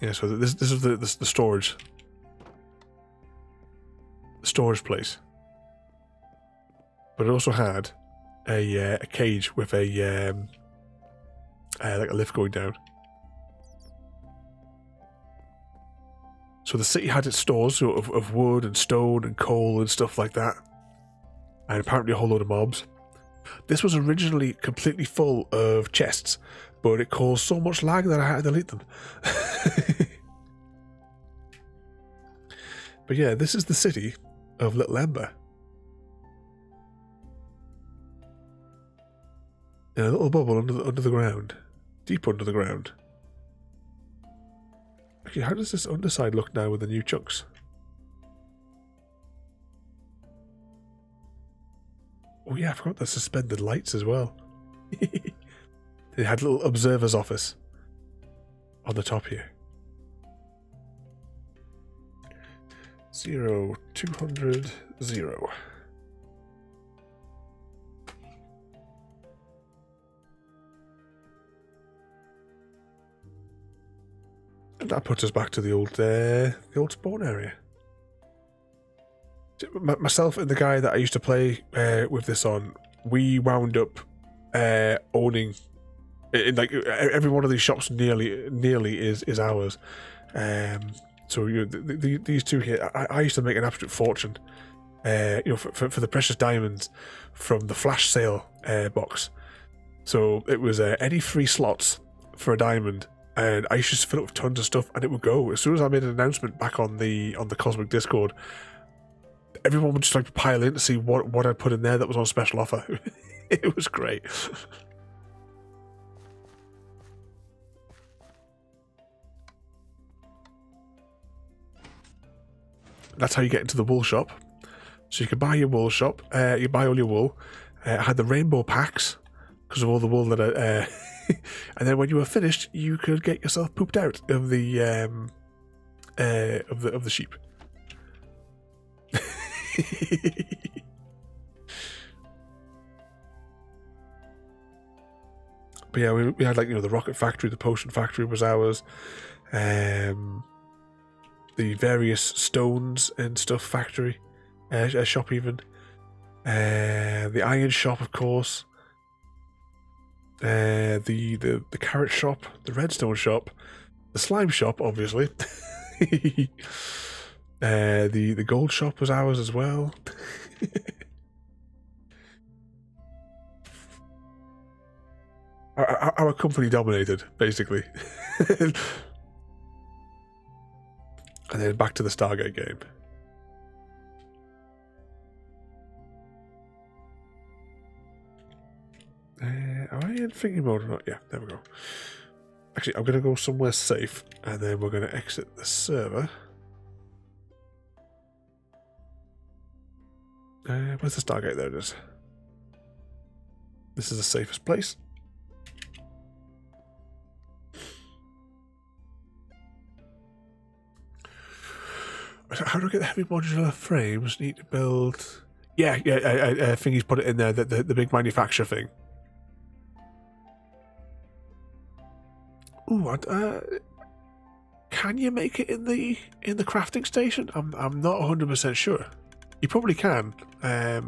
Yeah, so this is the storage place, but it also had a cage with a like a lift going down. So the city had its stores of wood and stone and coal and stuff like that, and apparently a whole load of mobs. This was originally completely full of chests, but it caused so much lag that I had to delete them. But yeah, this is the city of Little Ember. In a little bubble under the ground. Deep under the ground. Actually, how does this underside look now with the new chunks? Oh yeah, I forgot the suspended lights as well. They had a little observer's office on the top here. 0, 200, 0. And that puts us back to the old spawn area. Myself and the guy that I used to play with this on, we wound up owning, like every one of these shops nearly is ours. So you know, these two here, I used to make an absolute fortune, you know, for the precious diamonds from the flash sale box. So it was any 3 slots for a diamond. And I used to just fill it with tons of stuff, and it would go. As soon as I made an announcement back on the Cosmic Discord, everyone would just like pile in to see what I'd put in there that was on special offer. It was great. That's how you get into the wool shop. So you can buy your wool shop. You buy all your wool. I had the rainbow packs because of all the wool that I. And then when you were finished, you could get yourself pooped out of the sheep. But yeah, we had like, you know, the rocket factory, the potion factory was ours. The various stones and stuff factory, shop even. The iron shop, of course. The carrot shop, the redstone shop, the slime shop, obviously. The gold shop was ours as well. Our company dominated, basically. And then back to the Stargate game. Am I in thinking mode or not? Yeah, there we go. Actually, I'm going to go somewhere safe, and then we're going to exit the server. Where's the Stargate? There it is. This is the safest place. How do I get the heavy modular frames? Need to build Yeah, I think he's put it in there, the big manufacturer thing. Ooh, can you make it in the crafting station? I'm not 100% sure. You probably can. I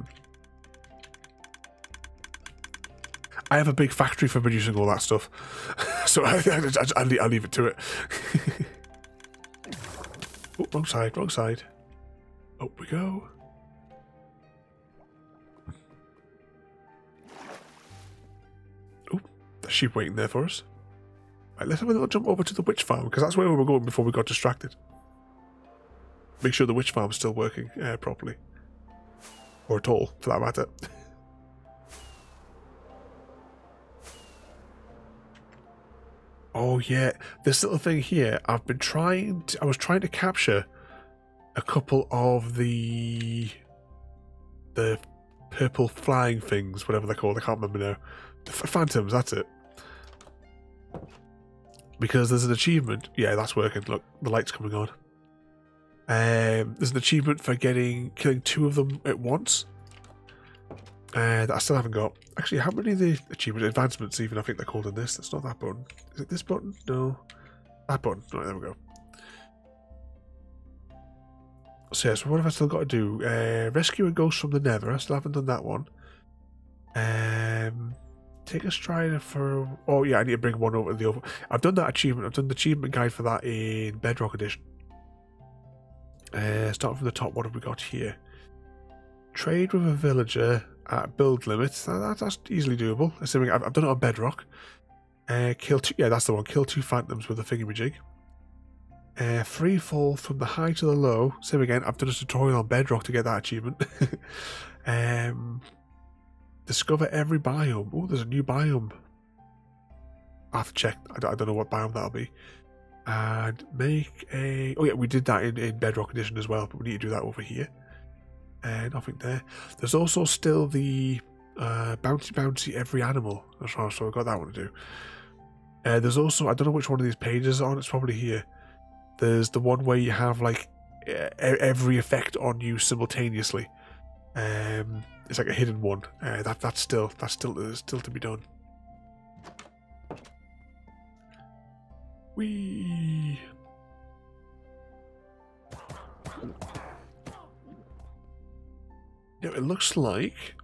have a big factory for producing all that stuff, so I'll leave it to it. Oh, wrong side, wrong side. Up we go. Oh, there's sheep waiting there for us. Right, let's have a little jump over to the witch farm, because that's where we were going before we got distracted. Make sure the witch farm's still working properly. Or at all, for that matter. Oh yeah, this little thing here, I was trying to capture a couple of the purple flying things, whatever they're called, I can't remember now. The phantoms, that's it. Because there's an achievement. Yeah, that's working. Look, the light's coming on. There's an achievement for killing 2 of them at once. That I still haven't got. Actually, how many of the achievement advancements even I think they're called in this? That's not that button. Is it this button? No. That button. Right, there we go. So yeah, so what have I still got to do? Rescue a ghost from the Nether. I still haven't done that one. Take a strider for... Oh yeah, I need to bring one over to the over... I've done that achievement. I've done the achievement guide for that in Bedrock Edition. Starting from the top, what have we got here? Trade with a villager at build limits. That's easily doable. Assuming I've done it on Bedrock. Kill 2... Yeah, that's the one. Kill 2 phantoms with a thingamajig. Free fall from the high to the low. Same again. I've done a tutorial on Bedrock to get that achievement. Discover every biome. Oh, there's a new biome. I have to check. I don't know what biome that'll be. And make a... Oh yeah, we did that in Bedrock Edition as well, but we need to do that over here. Nothing there. There's also still the bouncy every animal as well, so I've got that one to do. There's also... I don't know which one of these pages is on. It's probably here. There's the one where you have like every effect on you simultaneously. It's like a hidden one. That's still to be done. Whee! Yeah, it looks like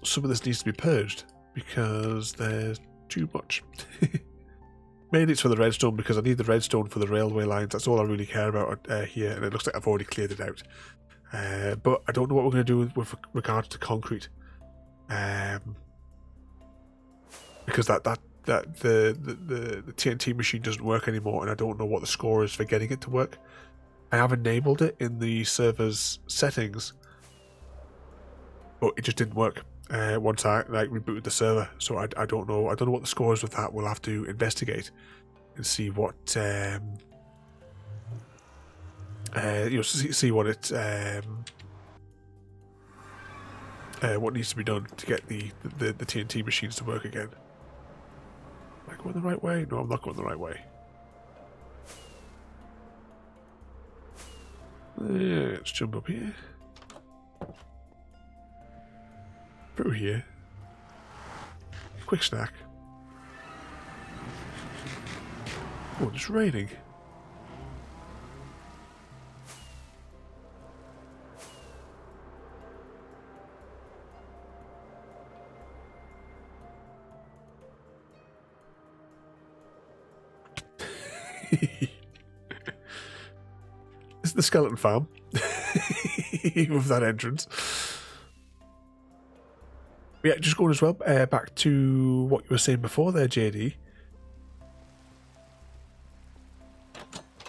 some of this needs to be purged because there's too much. Mainly it's for the redstone because I need the redstone for the railway lines. That's all I really care about here, and it looks like I've already cleared it out. But I don't know what we're going to do with regards to concrete, because the TNT machine doesn't work anymore, and I don't know what the score is for getting it to work. I have enabled it in the server's settings, but it just didn't work once I rebooted the server. So I don't know. I don't know what the score is with that. We'll have to investigate and see what see what it what needs to be done to get the TNT machines to work again. Am I going the right way? No, I'm not going the right way. Let's jump up here. Through here. Quick snack. Oh, it's raining. This is the skeleton farm. With that entrance. Yeah, just going as well, back to what you were saying before there, JD.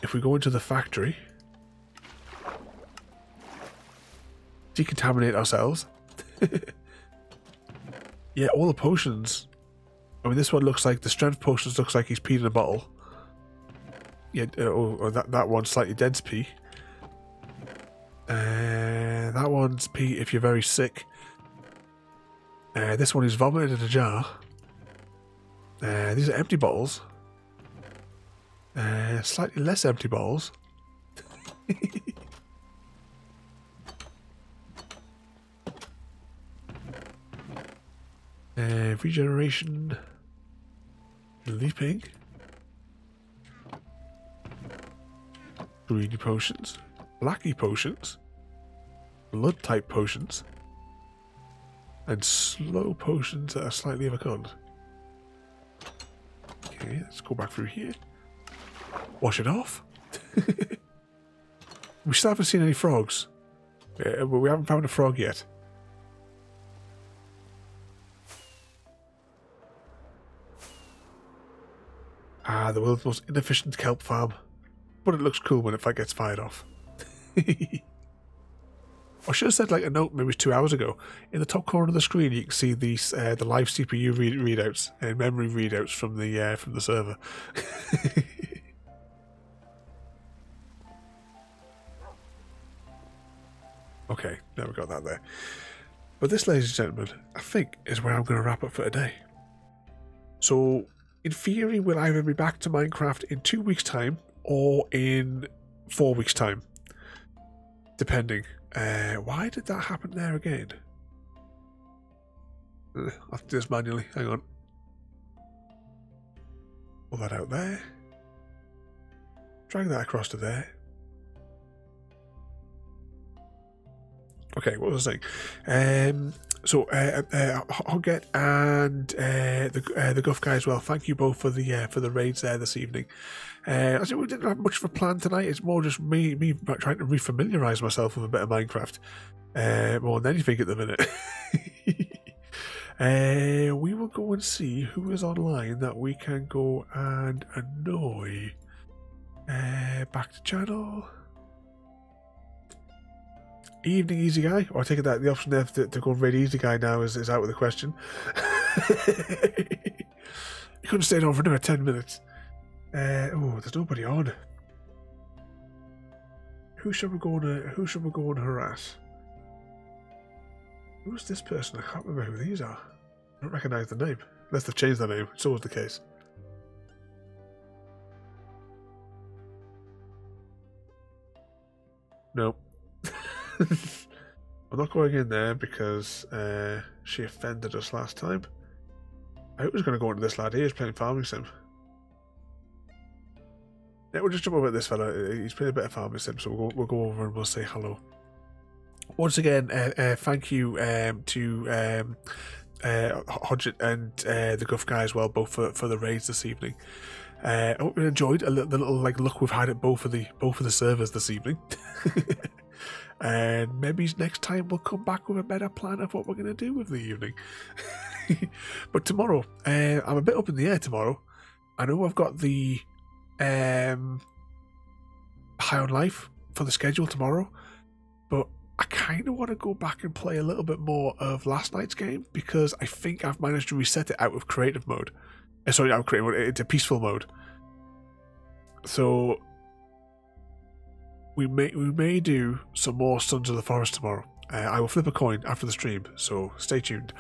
If we go into the factory, decontaminate ourselves. Yeah, all the potions. I mean, this one looks like the strength potions looks like he's peed in a bottle. Yeah, or that one's slightly dense pee. That one's pee if you're very sick. This one is vomited in a jar. These are empty bottles. Slightly less empty bottles. Regeneration. Leaping. Greeny potions. Blacky potions. Blood type potions. And slow potions that are slightly of a con. Okay, let's go back through here. Wash it off. We still haven't seen any frogs. But we haven't found a frog yet. Ah, the world's most inefficient kelp farm. But it looks cool when it gets fired off. I should have said like a note maybe 2 hours ago. In the top corner of the screen, you can see these the live CPU readouts and memory readouts from the server. Okay, now we got that there. But this, ladies and gentlemen, I think is where I'm going to wrap up for today. So, in theory, we'll either be back to Minecraft in 2 weeks' time or in 4 weeks' time, depending. Why did that happen there again? I'll have to do this manually. Hang on. Pull that out there. Drag that across to there. Okay, what was I saying? So Hogget and the Guff guy as well. Thank you both for the raids there this evening. I think we didn't have much of a plan tonight. It's more just me trying to refamiliarise myself with a bit of Minecraft, more than anything at the minute. We will go and see who is online that we can go and annoy. Back to channel. Evening Easy Guy. Or I take it that the option there to go and raid Easy Guy now is out of the question. You couldn't stay on for another 10 minutes. Oh, there's nobody on. Who should we go and harass? Who's this person? I can't remember who these are. I don't recognise the name. Unless they've changed their name. It's always the case. Nope. I'm not going in there because she offended us last time. I was going to go into this lad. He is playing Farming Sim. Yeah, we'll just jump over at this fella. He's playing a bit of Farming Sim, so we'll go over and we'll say hello. Once again, thank you to Hodgett and the Guff guy as well, both for the raids this evening. I hope you enjoyed the little like look we've had at both of the servers this evening. And maybe next time we'll come back with a better plan of what we're going to do with the evening. But tomorrow, I'm a bit up in the air tomorrow. I know I've got the High on Life for the schedule tomorrow, but I kind of want to go back and play a little bit more of last night's game because I think I've managed to reset it out of creative mode. Sorry, out of creative mode, into peaceful mode. So we may do some more Sons of the Forest tomorrow. I will flip a coin after the stream, so stay tuned.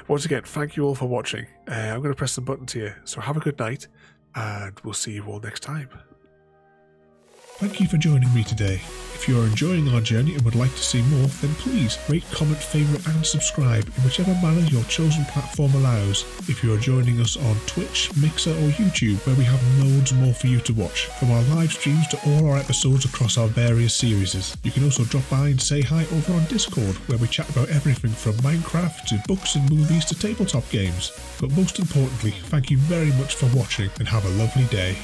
Once again, thank you all for watching. I'm going to press some buttons here, so have a good night, and we'll see you all next time. Thank you for joining me today. If you are enjoying our journey and would like to see more, then please rate, comment, favourite and subscribe in whichever manner your chosen platform allows. If you are joining us on Twitch, Mixer or YouTube, where we have loads more for you to watch, from our live streams to all our episodes across our various series. You can also drop by and say hi over on Discord, where we chat about everything from Minecraft to books and movies to tabletop games. But most importantly, thank you very much for watching and have a lovely day.